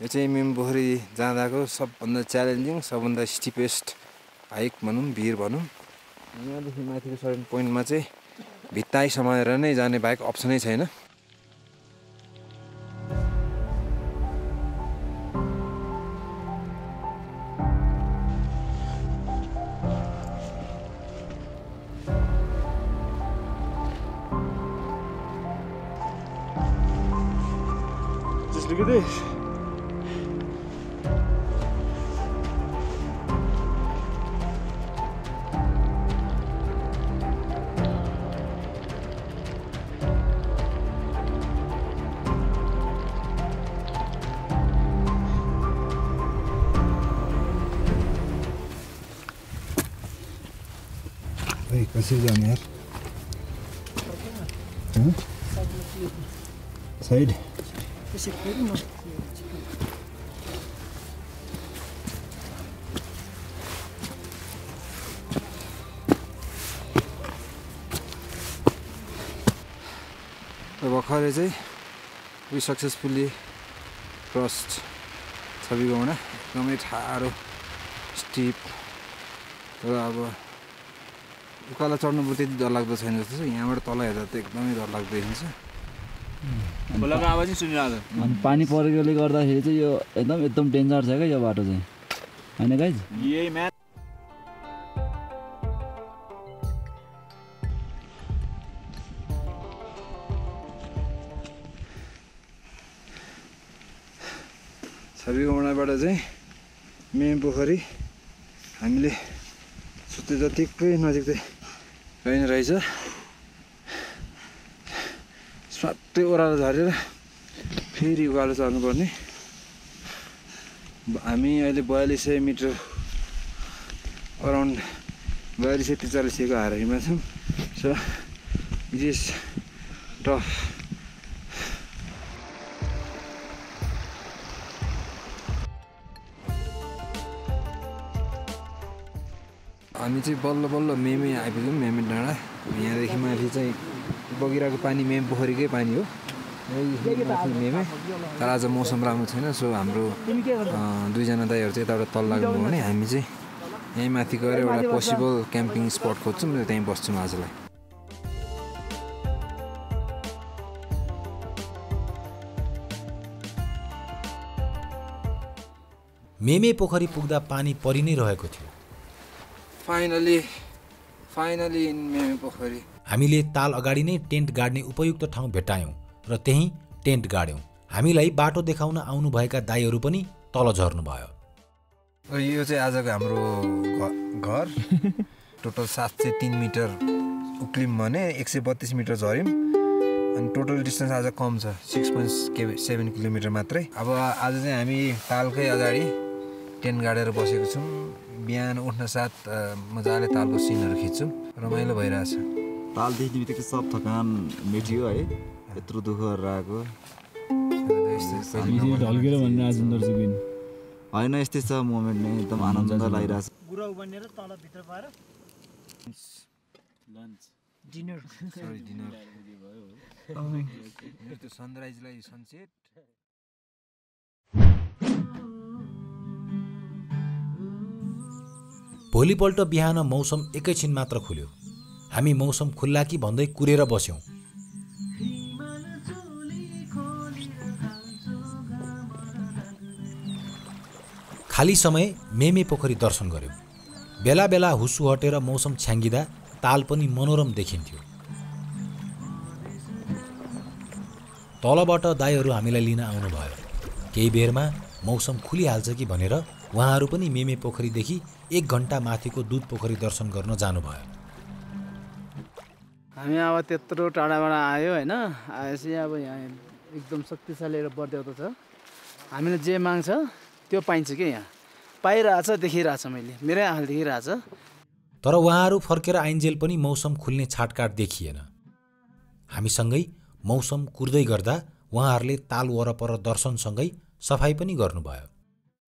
यो चाहिँ मेमपोखरी जाँदाको सबभन्दा च्यालेन्जिङ सबभन्दा स्टिपेस्ट हाइक भनौँ भिर भनौँ। यहाँदेखि माथिको सर्टेन पोइन्टमा चाहिँ भित्ताइ समाएर नै जाने बाहेक अप्सनै छैन।
Just look at this.
कसरी जाने यार? साइड
भर्खरै चाहिँ वी सक्सेसफुल्ली क्रस्ड छपीगुडा। एकदमै ठाडो स्टिप, तर अब उकालो चढ्नु त्यति डरलाग्दो छैन जस्तो छ। यहाँबाट तल हेर्दा त एकदमै डरलाग्दो देखिन्छ।
खोलाको आवाज नै सुनिरहेको छ। अनि पानी परेकोले गर्दाखेरि चाहिँ यो एकदम डेन्जर छ क्या यो बाटो चाहिँ, होइन गाइज? यही म्यान
छपीगुडाबाट चाहिँ मेमपोखरी हामीले सोचे जतिकै नजिक चाहिँ रहेन रहेछ। स्वाटै ओह्रालो झरेर फेरि उकालो चढ्नुपर्ने। हामी अहिले 4200 मिटर अराउन्ड 4243 को हाराहारीमा छौँ। So it is tough. हामी चाहिँ बल्ल बल्ल मेमे आइपुग्यौँ, मेमे डाँडा। यहाँदेखि माथि चाहिँ बगिरहेको पानी मेमपोखरीकै पानी हो, माथि मेमे। तर आज मौसम राम्रो छैन, सो हाम्रो दुईजना दाइहरू चाहिँ यताबाट तल लाग्नुभयो भने हामी चाहिँ यहीँ माथि गएर एउटा पोसिबल क्याम्पिङ स्पट खोज्छौँ र त्यहीँ बस्छौँ आजलाई।
मेमे पोखरी पुग्दा पानी परि नै रहेको थियो।
Finally in Mempokhari.
हामीले ताल अगाडि नै टेन्ट गाड्ने उपयुक्त ठाउँ भेटायौँ र त्यहीँ टेन्ट गाड्यौँ। हामीलाई बाटो देखाउन आउनुभएका दाइहरू पनि तल झर्नुभयो।
यो चाहिँ आजको हाम्रो घर। टोटल 703 मिटर उक्लिम भने 132 मिटर झऱ्यौँ। अनि टोटल डिस्टेन्स आज कम छ, 6.7 किलोमिटर मात्रै। अब आज चाहिँ हामी तालकै अगाडि टेन्ट गाडेर बसेको छौँ। बिहान उठ्न साथ मजाले तालको सिनहरू खिच्छौँ, रमाइलो भइरहेछ।
ताल देख्ने बित्तिकै सब थकान मेटियो है, यत्रो दुःख गरेर आएको ढल्केर भन्ने राजेन्द्र जुबिन होइन, यस्तै छ मोमेन्ट नै एकदम आनन्द लागिरहेछ।
गुराउ बनेर तल भित्र पाएर
लन्च
डिनर
त्यो सनराइजलाई सनसेट।
भोलिपल्ट बिहान मौसम एकैछिन मात्र खुल्यो। हामी मौसम खुल्ला कि भन्दै कुरेर बस्यौँ। खाली समय मेमे पोखरी दर्शन गर्यौँ। बेला बेला हुस्सु हटेर मौसम छ्याङ्गिँदा ताल पनि मनोरम देखिन्थ्यो। तलबाट दाइहरू हामीलाई लिन आउनुभयो। केही बेरमा मौसम खुलिहाल्छ कि भनेर उहाँहरू पनि मेमे पोखरीदेखि 1 घन्टा माथिको दुध पोखरी दर्शन गर्न जानुभयो।
हामी अब त्यत्रो टाढाबाट आयो होइन, आएपछि अब यहाँ एकदम शक्तिशाली र बढ्देउता छ। हामीले जे माग्छ त्यो पाइन्छ कि यहाँ पाइरहेछ, देखिरहेछ, मैले मेरै आँखाले देखिरहेछ।
तर उहाँहरू फर्केर आइन्जेल पनि मौसम खुल्ने छाटकाट देखिएन। हामीसँगै मौसम कुर्दै गर्दा उहाँहरूले ताल वरपर दर्शनसँगै सफाई पनि गर्नुभयो।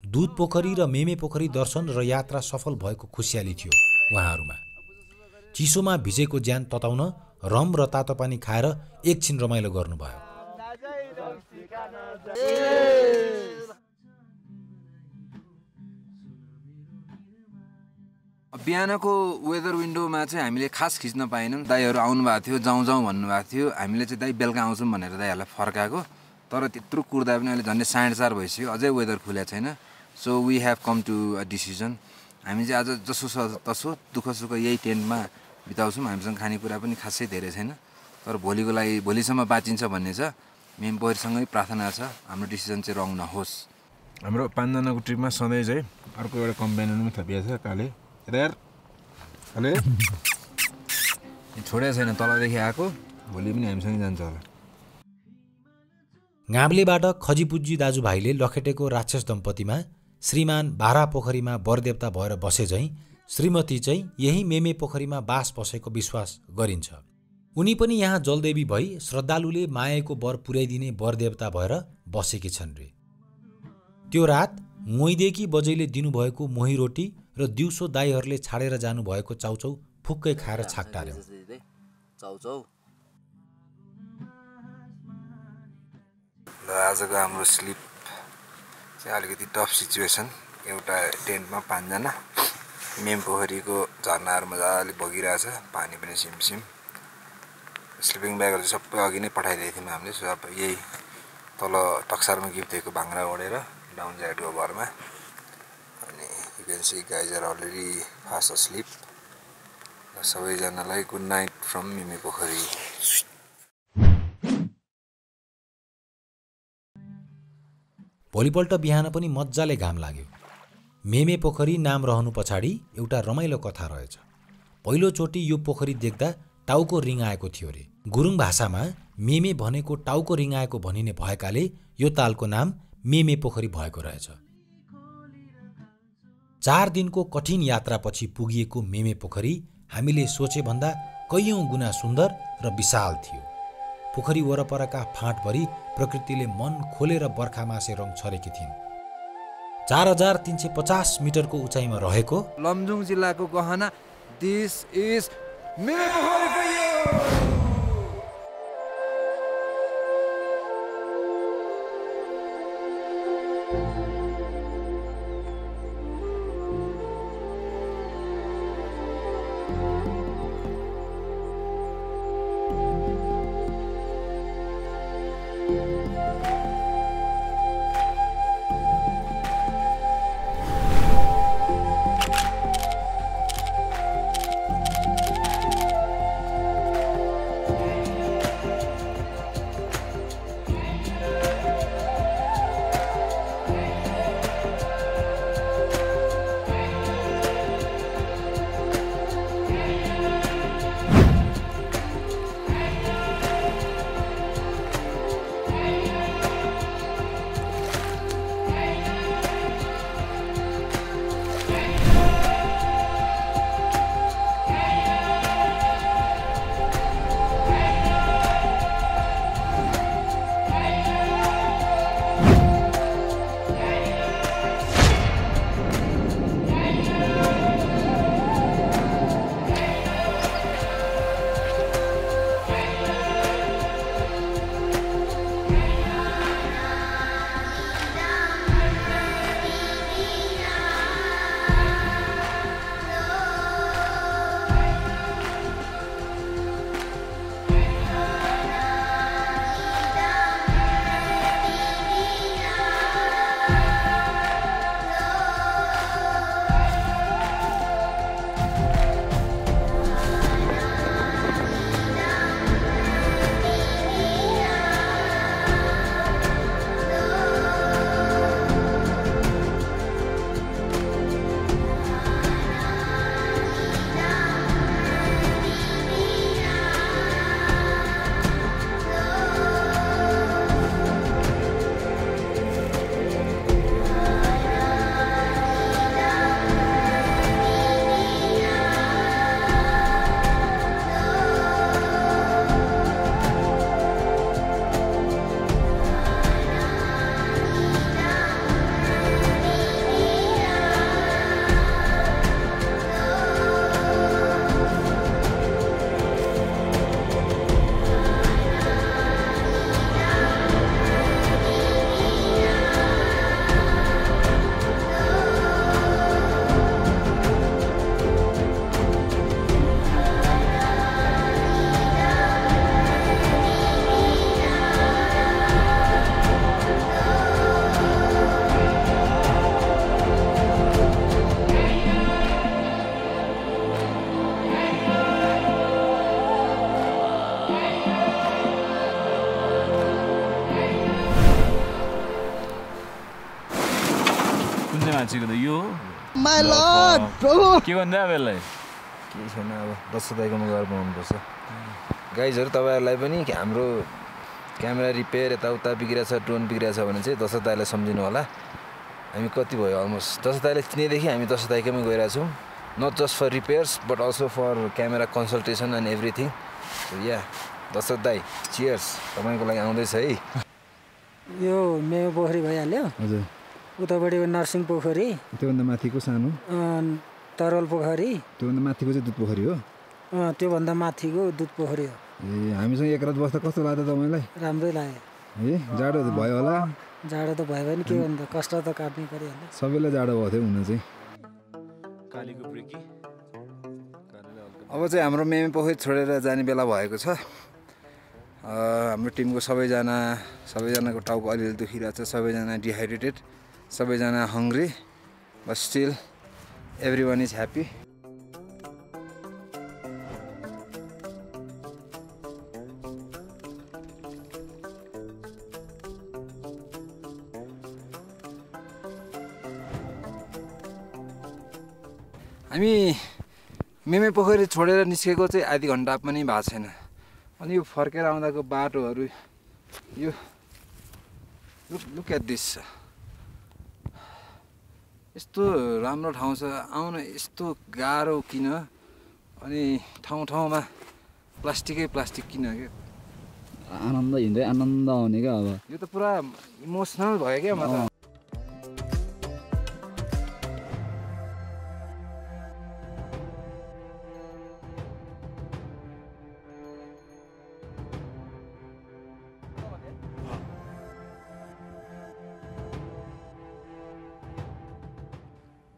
दुध पोखरी र मेमे पोखरी दर्शन र यात्रा सफल भएको खुसियाली थियो उहाँहरूमा। चिसोमा भिजेको ज्यान तताउन रम र तातो पानी खाएर एकछिन रमाइलो गर्नुभयो।
बिहानको वेदर विन्डोमा चाहिँ हामीले खास खिच्न पाएनौँ। दाइहरू आउनुभएको थियो, जाउँ जाउँ भन्नुभएको थियो। हामीले चाहिँ दाइ बेलुका आउँछौँ भनेर दाइहरूलाई फर्काएको। तर त्यत्रो कुर्दा पनि अहिले झन्डै 4:30 भइसक्यो, अझै वेदर खुलेको छैन। So we have come to a decision. हामी चाहिँ आज जसो तसो दुःख सुख यही टेन्टमा बिताउँछौँ। हामीसँग खानेकुरा पनि खासै धेरै छैन, तर भोलिको लागि भोलिसम्म बाँचिन्छ भन्ने छ। मेम पोखरीसँगै प्रार्थना छ हाम्रो डिसिजन चाहिँ रङ नहोस्।
हाम्रो 5 जनाको ट्रिपमा सधैँ चाहिँ अर्को एउटा कम्पेनियन पनि थपिएको छ काले। यता हेर
छोडेको छैन, तलदेखि आएको, भोलि पनि हामीसँगै जान्छ होला।
गाब्लेबाट खजीपुज्जी दाजुभाइले लखेटेको राक्षस दम्पतिमा श्रीमान बारा पोखरीमा वरदेवता भएर बसे झैँ श्रीमती चाहिँ यही मेमे पोखरीमा बास बसेको विश्वास गरिन्छ। उनी पनि यहाँ जलदेवी भई श्रद्धालुले मायाको वर पुर्याइदिने वरदेवता भएर बसेकी छन् रे। त्यो रात मोइदेकी बजैले दिनुभएको मोही रोटी र दिउँसो दाईहरूले छाडेर जानुभएको चाउचाउ फुक्कै खाएर छाकटार्यौँ।
आजको हाम्रो स्लिप चाहिँ अलिकति टफ सिचुएसन। एउटा टेन्टमा 5 जना, मेम पोखरीको झरनाहरू मजाले बगिरहेछ, पानी पनि सिमसिम। स्लिपिङ ब्यागहरू चाहिँ सबै अघि नै पठाइदिएको थियौँ हामीले। सो अब यही तल टक्सारमा गिफ्ट दिएको भाङ्रा ओढेर डाउन जाइडको घरमा। अनि you can see guys are already fast asleep. सबैजनालाई good night from Meme Pokhari.
भोलिपल्ट बिहान पनि मजाले घाम लाग्यो। मेमे पोखरी नाम रहनु पछाडि एउटा रमाइलो कथा रहेछ। पहिलोचोटि यो पोखरी देख्दा टाउको रिङाएको थियो रे। गुरुङ भाषामा मेमे भनेको टाउको रिङाएको भनिने भएकाले यो तालको नाम मेमे पोखरी भएको रहेछ। 4 दिनको कठिन यात्रापछि पुगिएको मेमे पोखरी हामीले सोचे भन्दा कैयौं गुणा सुन्दर र विशाल थियो। पोखरी वरपरका फाँटभरि प्रकृतिले मन खोलेर बर्खा मासे रङ छरेकी थिइन्। 4350 मिटरको उचाइमा रहेको
लमजुङ जिल्लाको गहना दिस इज मेमे पोखरी फर यु।
भाँचेको त यो
माय लर्ड प्रभु
के भन्दै अब यसलाई
के छैन अब दशरथ दाइकोमा गएर बनाउनुपर्छ गाइजहरू तपाईँहरूलाई पनि हाम्रो क्यामेरा रिपेयर यताउता बिग्रिरहेछ ड्रोन बिग्रिरहेछ भने चाहिँ दशरथ दाइलाई सम्झिनु होला हामी कति भयो अलमोस्ट दशरथ दाइलाई चिनेदेखि हामी दशरथ दाइकैमा गइरहेछौँ not just for repairs but also for camera consultation and everything so yeah Dasharath दाइ चियर्स तपाईँको लागि आउँदैछ है
यो मेयो पोखरी भइहाल्यो
हजुर
उतापट्टि नर्सिङ पोखरी
त्योभन्दा माथिको सानो
तरल पोखरी
त्योभन्दा माथिको चाहिँ दुध पोखरी हो
त्योभन्दा माथिको दुध पोखरी हो
ए हामीसँग एक रात बस्दा कस्तो लाग्यो तपाईँलाई
राम्रै लाग्यो
ए जाडो त भयो होला
जाडो त भयो भने के भन्दा कष्ट त काट्नै परिहाल्यो
सबैलाई जाडो भएको थियो हुन चाहिँ
कालीको ब्रेकी
अब चाहिँ हाम्रो मेमे पोखरी छोडेर जाने बेला भएको छ हाम्रो टिमको सबैजनाको टाउको अलिअलि दुखिरहेको छ सबैजना डिहाइड्रेटेड सबैजना hungry but still every one is happy हामी मेमे पोखरी छोडेर निस्केको चाहिँ आधी घन्टा पनि भएको छैन अनि यो फर्केर आउँदाको बाटोहरू यो लुक एट दिस यस्तो राम्रो ठाउँ छ आउन यस्तो गाह्रो किन अनि ठाउँ ठाउँमा प्लास्टिक किन क्या
आनन्द हिँड्दै आनन्द आउने क्या अब
यो त पुरा इमोसनल भयो क्या म त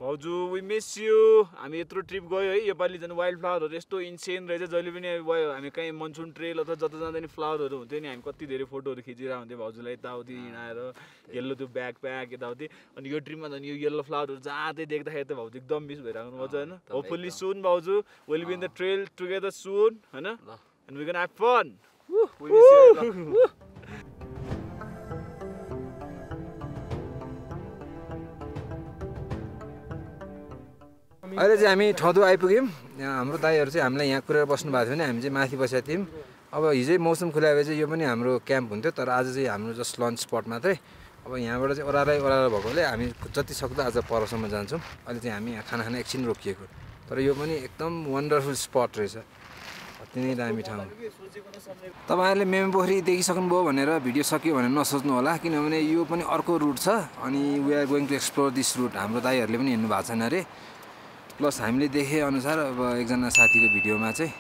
भाउजू वी मिस यु हामी यत्रो ट्रिप गयो है योपालि झन् वाइल्ड फ्लावरहरू यस्तो इन्सेन रहेछ जहिले पनि भयो हामी कहीँ मनसुन ट्रेल अथवा जता जाँदा नि फ्लावरहरू हुन्थ्यो नि हामी कति धेरै फोटोहरू खिचिरहेको हुन्थ्यो भाउजूलाई यताउति हिँडाएर येल्लो त्यो ब्याग प्याक यताउति अनि यो ट्रिपमा झन् यो येल्लो फ्लावरहरू जहाँ देख्दाखेरि त भाउजू एकदम मिस भइरहेको मजा होइन होपफुल्ली सुन भाउजू will be in the trail together soon होइन and we can have fun
अहिले चाहिँ हामी ठाउँमा आइपुग्यौँ हाम्रो दाइहरू चाहिँ हामीलाई यहाँ कुरेर बस्नु भएको थियो भने हामी चाहिँ माथि बसेका थियौँ अब हिजै मौसम खुल्या भए चाहिँ यो पनि हाम्रो क्याम्प हुन्थ्यो तर आज चाहिँ हाम्रो जस्ट लन्च स्पट मात्रै अब यहाँबाट चाहिँ ओह्रालै भएकोले हामी जति सक्दो आज परसम्म जान्छौँ अहिले चाहिँ हामी खाना खाना एकछिन रोकिएको तर यो पनि एकदम वन्डरफुल स्पट रहेछ अति नै दामी ठाउँ तपाईँहरूले मेमे पोखरी देखिसक्नुभयो भनेर भिडियो सक्यो भनेर नसोच्नु होला किनभने यो पनि अर्को रुट छ अनि we are going to explore this route हाम्रो दाइहरूले पनि हिँड्नु भएको छैन अरे प्लस हामीले देखेअनुसार अब एकजना साथीको भिडियोमा चाहिँ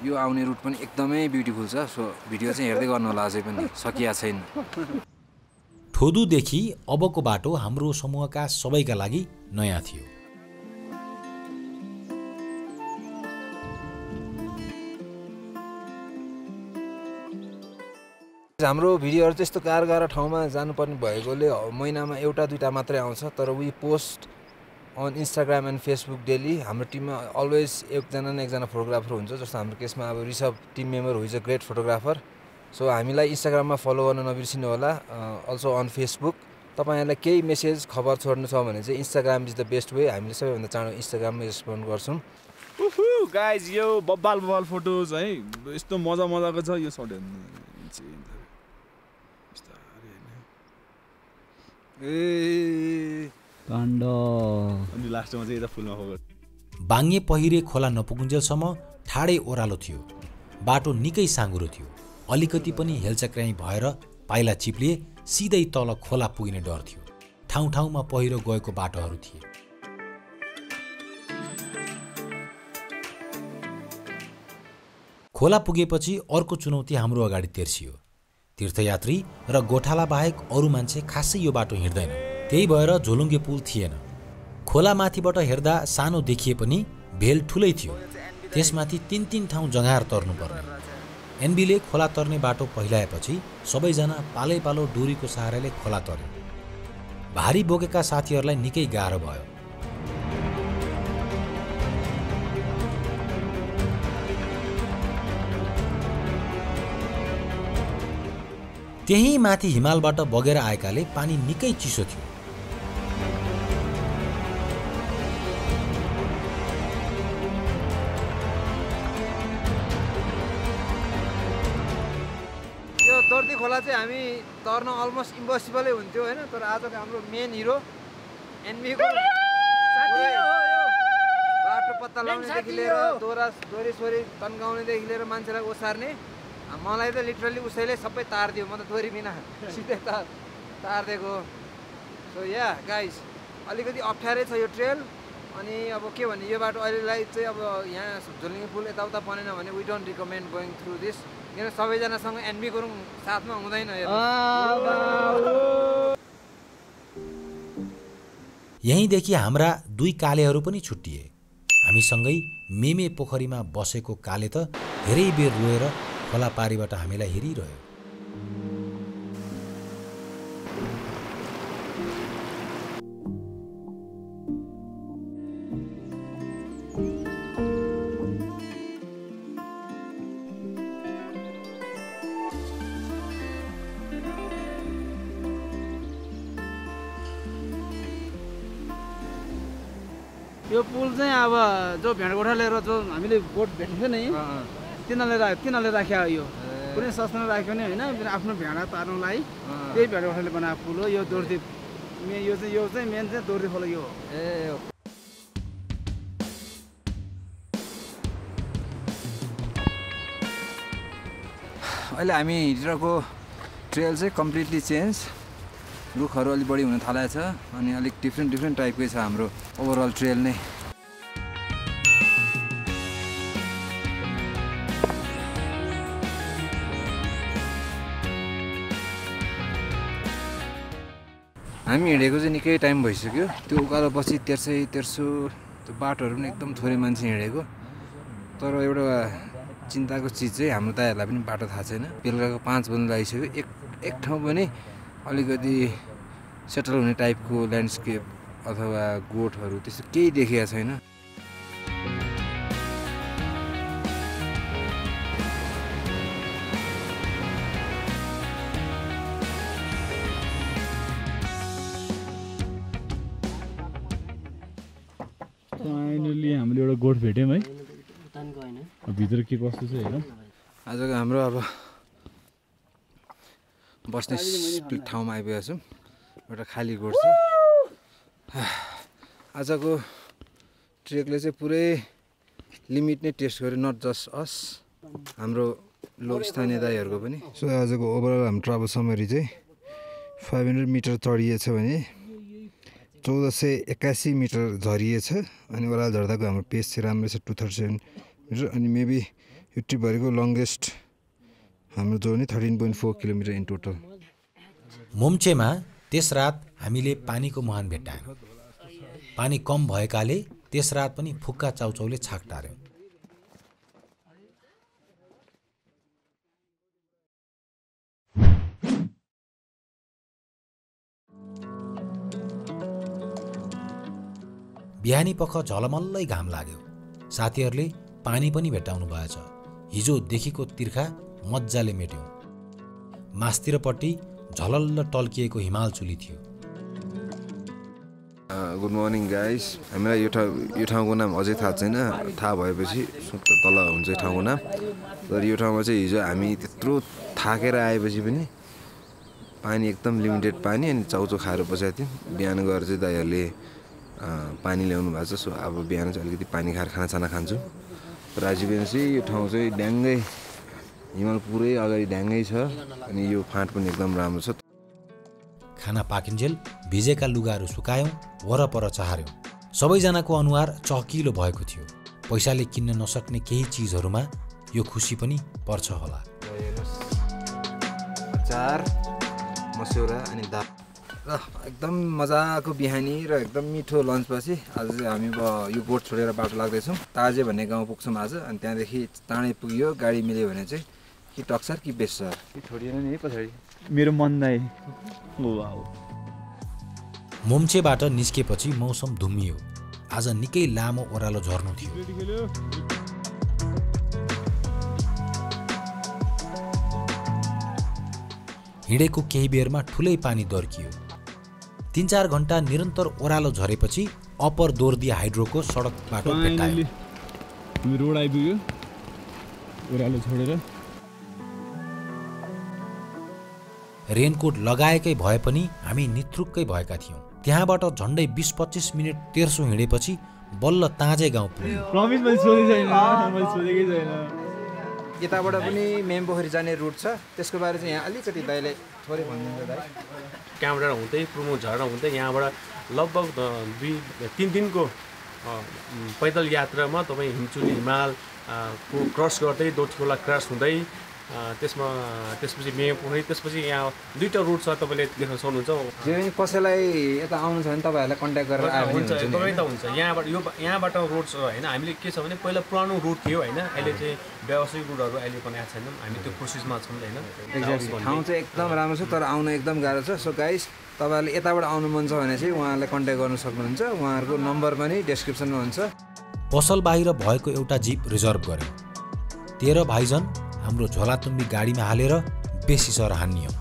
यो आउने रुट पनि एकदमै ब्युटिफुल छ सो भिडियो चाहिँ हेर्दै गर्नु होला अझै पनि सकिया छैन
ठोदुदेखि अबको बाटो हाम्रो समूहका सबैका लागि नयाँ थियो
हाम्रो भिडियोहरू चाहिँ यस्तो गाह्रो ठाउँमा जानुपर्ने भएकोले महिनामा एउटा दुईटा मात्रै आउँछ तर we post on Instagram and Facebook daily हाम्रो टिममा अलवेज एकजना फोटोग्राफर हुन्छ जस्तो हाम्रो केसमा अब Rishabh team member who's a great photographer so हामीलाई इन्स्टाग्राममा फलो गर्न नबिर्सिनु होला अल्सो अन फेसबुक तपाईँहरूलाई केही मेसेज खबर छोड्नु छ भने चाहिँ Instagram is the best way हामीले सबैभन्दा चाँडो इन्स्टाग्राममा रेस्पोन्ड गर्छौँ
गाइज यो बब्बाल फोटोज है यस्तो मजाको छ यो सर्ट
काण्ड
अनि लास्टमा चाहिँ यता फुलमा फोकस
बाङ्गे पहिरे खोला नपुगुन्जेलसम्म ठाडै ओह्रालो थियो बाटो निकै साँघुरो थियो अलिकति पनि हेलचक्र्याइ भएर पाइला चिप्लिए सिधै तल खोला पुगिने डर थियो ठाउँ ठाउँमा पहिरो गएको बाटोहरू थिए खोला पुगेपछि अर्को चुनौती हाम्रो अगाडि तेर्सियो तीर्थयात्री र गोठाला बाहेक अरू मान्छे खासै यो बाटो हिँड्दैन त्यही भएर झोलुङ्गे पुल थिएन खोला माथिबाट हेर्दा सानो देखिए पनि भेल ठुलै थियो त्यसमाथि 3 ठाउँ जँघार तर्नुपर्ने एनबीले खोला तर्ने बाटो पहिलाएपछि सबैजना पालैपालो डोरीको सहाराले खोला तर्यो भारी बोकेका साथीहरूलाई निकै गाह्रो भयो त्यही माथि हिमालबाट बगेर आएकाले पानी निकै चिसो थियो
खोला चाहिँ हामी तर्न अलमोस्ट इम्पोसिबलै हुन्थ्यो होइन तर आजको हाम्रो मेन हिरो एनबीको बाटो पत्ता लगाउनेदेखि लिएर दोरी सोरी तन्काउनेदेखि लिएर मान्छेलाई ओसार्ने मलाई त लिटरली उसैले सबै तार दियो म त दोरी बिना सिधै तारिदिएको सो या गाइस अलिकति अप्ठ्यारै छ यो ट्रेल अनि अब के भन्ने यो बाटो अहिलेलाई चाहिँ अब यहाँ झोलुङ्गे पुल यताउता बनेन भने we don't recommend going through this किन सबैजनासँग एनबी गुरुङ साथमा हुँदैन
यहीँदेखि हाम्रा 2 कालेहरू पनि छुट्टिए हामीसँगै मेमे पोखरीमा बसेको काले त धेरै बेर रोएर खोला पारीबाट हामीलाई हेरिरह्यो
यो पुल चाहिँ अब जो भेडगोठा लिएर जो हामीले बोट भेट्छ नि तिनीहरूले राख्या यो कुनै संस्थाले राख्यो नि होइन आफ्नो भेडा तार्नुलाई त्यही भेडगोठाले बनाएको पुल हो यो दोर्दी यो चाहिँ मेन चाहिँ दोर्दी खोला यो हो
अहिले हामी हिँडिरहेको ट्रेल चाहिँ कम्प्लिटली चेन्ज रुखहरू अलिक बढी हुन थालेको छ अनि अलिक डिफ्रेन्ट टाइपकै छ हाम्रो ओभरअल ट्रेल नै हामी हिँडेको चाहिँ निकै टाइम भइसक्यो त्यो उकालो पछि तेर्सो त्यो बाटोहरू पनि एकदम थोरै मान्छे हिँडेको तर एउटा चिन्ताको चिज चाहिँ हाम्रो दाइहरूलाई पनि बाटो थाहा छैन बेलुकाको 5 बज्न लागिसक्यो एक ठाउँ पनि अलिकति सेटल हुने टाइपको ल्यान्डस्केप अथवा गोठहरू त्यस्तो केही देखिएको छैन
फाइनली हामीले एउटा गोठ भेट्यौँ है भित्र के कस्तो छ हेरौँ
आजको हाम्रो अब बस्ने स्प्लिट ठाउँमा आइपुगेको छौँ एउटा खाली गोठ छ आजको ट्रेकले चाहिँ पुरै लिमिट नै टेस्ट गर्यो नट जस्ट अस हाम्रो लोक स्थानीय दाइहरूको पनि सो आजको ओभरअल हाम्रो ट्राभल समरी चाहिँ 500 मिटर चढिएछ भने 1481 मिटर झरिएछ अनि ओह्रालो झर्दाको हाम्रो पेस चाहिँ राम्रो छ 237 मिटर अनि मेबी यो ट्रिपभरिको लङ्गेस्ट हाम्रो जोर्नी 13.4 किलोमिटर इन टोटल
मोम्चेमा त्यस रात हामीले पानीको मुहान भेट्टायौँ पानी कम भएकाले त्यस रात पनि फुक्का चाउचाउले छाक टार्यौँ बिहानी पख झलमल्लै घाम लाग्यो साथीहरूले पानी पनि भेट्टाउनु भएछ हिजोदेखिको तिर्खा मज्जाले मेट्यौँ मास्तिरपट्टि झलल्ल टल्किएको हिमाल चुली थियो
गुड मर्निङ गाइस हामीलाई यो ठाउँको नाम अझै थाहा छैन थाहा भएपछि तल हुन्छ यो ठाउँको नाम तर यो ठाउँमा चाहिँ हिजो हामी त्यत्रो थाकेर आएपछि पनि पानी एकदम लिमिटेड पानी अनि चाउचाउ खाएर बसेको थियौँ बिहान गएर चाहिँ दाइहरूले पानी ल्याउनु भएको छ सो अब बिहान चाहिँ अलिकति पानी खाएर खानासाना खान्छु र आज बिहान चाहिँ यो ठाउँ चाहिँ ड्याङ्गै हिमाल पुरै अगाडि ड्याङ्गै छ अनि यो फाँट पनि एकदम राम्रो छ
खाना पाकिन्जेल भिजेका लुगाहरू सुकायौँ वरपर चहार्यौँ सबैजनाको अनुहार चहकिलो भएको थियो पैसाले किन्न नसक्ने केही चिजहरूमा यो खुसी पनि पर्छ होला
अचार मस्यौरा अनि दाल र एकदम मजाको बिहानी र एकदम मिठो लन्चपछि आज चाहिँ हामी यो गोठ छोडेर बाटो लाग्दैछौँ ताजे भन्ने गाउँ पुग्छौँ आज अनि त्यहाँदेखि चाँडै पुग्यो गाडी मिल्यो भने चाहिँ कि टक्सर कि बेसर
छोडिएन नि पछाडि मेरो मन दाइ
मोम्चेबाट निस्केपछि मौसम धुम्मियो आज निकै लामो ओह्रालो झर्नु थियो हिँडेको केही बेरमा ठुलै पानी दर्कियो 3-4 घण्टा निरन्तर ओह्रालो झरेपछि अप्पर दोर्दी हाइड्रोको सडक बाटो भेट्टायो
रोड आइपुग्यो ओह्रालो छोडेर
रेनकोट लगाएकै भए पनि हामी निथ्रुक्कै भएका थियौँ। त्यहाँबाट झन्डै 20-25 मिनट तेर्सो हिँडेपछि बल्ल ताजे गाउँ पुग्यौँ।
यताबाट पनि मेमपोखरी जाने रुट छ, त्यसको बारे चाहिँ यहाँ अलिकति दाइले थोरै भनिदिनु दाइ।
क्यामरा हुँदै प्रमोद झरना हुँदै यहाँबाट लगभग 2-3 दिनको पैदल यात्रामा तपाईँ हिमचुली हिमाल को क्रस गर्दै दोठीखोला क्रस हुँदै त्यसपछि मेमपोखरी, त्यसपछि यहाँ 2टा रुट छ, तपाईँले देख्न सक्नुहुन्छ।
जे पनि कसैलाई यता आउनु छ भने तपाईँहरूलाई कन्ट्याक्ट गरेर आयो
हुन्छ, तपाईँ त हुन्छ। यहाँबाट रोड छ होइन, हामीले के छ भने पहिला पुरानो रुट थियो होइन, अहिले चाहिँ व्यावसायिक रुटहरू अहिले बनाएको छैनौँ, हामी त्यो प्रोसेसमा छौँ होइन।
ठाउँ चाहिँ एकदम राम्रो छ तर आउन एकदम गाह्रो छ। सो गाइस तपाईँहरूले यताबाट आउनु मन छ भने चाहिँ उहाँहरूलाई कन्ट्याक्ट गर्न सक्नुहुन्छ, उहाँहरूको नम्बर पनि डिस्क्रिप्सनमा हुन्छ।
पसल बाहिर भएको एउटा जिप रिजर्भ गर्यौँ। 13 भाइजन हाम्रो झोलातुम्बी गाडीमा हालेर बेसी सर हान्नियौँ।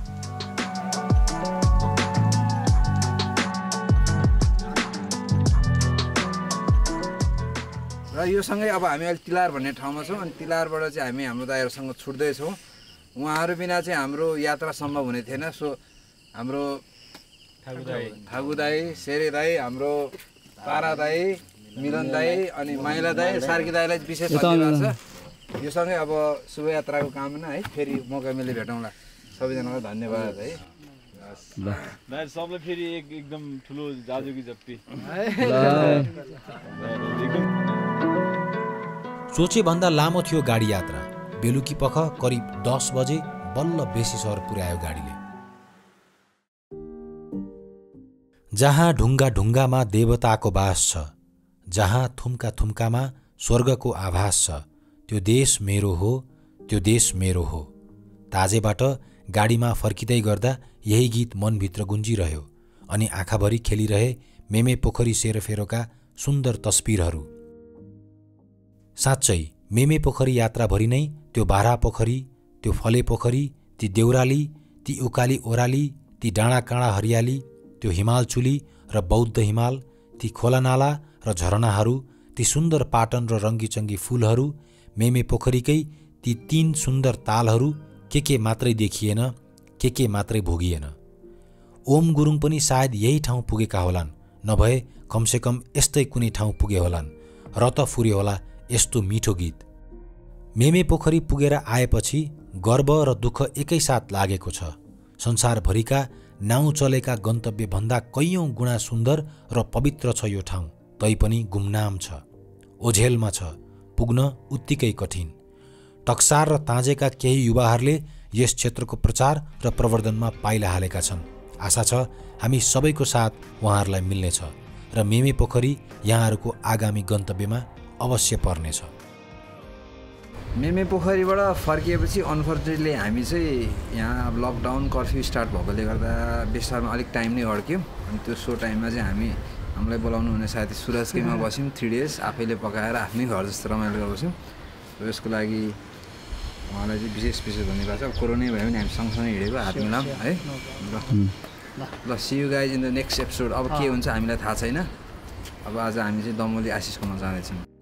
र यो सँगै अब हामी अहिले तिलार भन्ने ठाउँमा छौँ अनि तिलारबाट चाहिँ हामी हाम्रो दाइहरूसँग छुट्दैछौँ। उहाँहरू बिना चाहिँ हाम्रो यात्रा सम्भव हुने थिएन। सो हाम्रो ठागु दाई, शेरे दाई, हाम्रो पारा दाई, मिलन दाई अनि माइला दाई, सार्की दाईलाई विशेष धन्यवाद छ। यो सँगै अब शुभयात्राको कामना है, फेरि मौका मिले भेटौँला। सबैजनालाई धन्यवाद है।
ल सबले फेरि एकदम ठुलो जाजुकी जप्ती।
सोचेभन्दा लामो थियो गाडी यात्रा। बेलुकी पख करिब 10 बजे बल्ल बेसी सहर पुर्यायो गाडीले। जहाँ ढुङ्गा ढुङ्गामा देवताको बास छ, जहाँ थुम्का थुम्कामा स्वर्गको आभास छ, त्यो देश मेरो हो, त्यो देश मेरो हो। ताजेबाट गाडीमा फर्किँदै गर्दा यही गीत मनभित्र गुन्जिरह्यो अनि आँखाभरि खेलिरहे मेमे पोखरी सेरोफेरोका सुन्दर तस्बिरहरू। साँच्चै मेमे पोखरी यात्राभरि नै त्यो बारा पोखरी, त्यो फले पोखरी, ती देउराली, ती उकाली ओराली, ती डाँडाकाँडा हरियाली, त्यो हिमालचुली र बौद्ध हिमाल, ती खोलानाला र झरनाहरू, ती सुन्दर पाटन र रङ्गीचङ्गी फूलहरू, मेमे पोखरीकै ती 3 सुन्दर तालहरू के मात्रै देखिएन, के मात्रै भोगिएन। ओम गुरुङ पनि सायद यही ठाउँ पुगेका होलान्, नभए कमसेकम यस्तै कुनै ठाउँ पुगे होलान्, र त फुर्यो होला यस्तो मिठो गीत। मेमे पोखरी पुगेर आएपछि गर्व र दुःख एकैसाथ लागेको छ। संसारभरिका नाउँ चलेका गन्तव्यभन्दा कैयौँ गुणा सुन्दर र पवित्र छ यो ठाउँ, तैपनि गुमनाम छ, ओझेलमा छ, पुग्न उत्तिकै कठिन। टक्सार र ताँजेका केही युवाहरूले यस क्षेत्रको प्रचार र प्रवर्धनमा पाइला हालेका छन्। आशा छ हामी सबैको साथ उहाँहरूलाई मिल्नेछ र मेमे पोखरी यहाँहरूको आगामी गन्तव्यमा अवश्य पर्नेछ।
मेमे पोखरीबाट फर्किएपछि अनफर्चुनेटली हामी चाहिँ यहाँ लकडाउन कर्फ्यू स्टार्ट भएकोले गर्दा बेस्टारमा अलिक टाइम नै अड्क्यौँ। अनि त्यो सो टाइममा चाहिँ हामीलाई बोलाउनु हुने साथी सुरजकैमा बस्यौँ 3 डेज, आफैले पकाएर आफ्नै घर जस्तो रमाइलो गरेर बस्यौँ। र यसको लागि उहाँलाई चाहिँ विशेष धन्यवाद छ। अब कोरोनै भए पनि हामी सँगसँगै हिँडेको, हात मिलाऊँ है। ल see you guys in the next episode. अब के हुन्छ हामीलाई थाहा छैन। अब आज हामी चाहिँ दमोली आशिषकोमा जाँदैछौँ।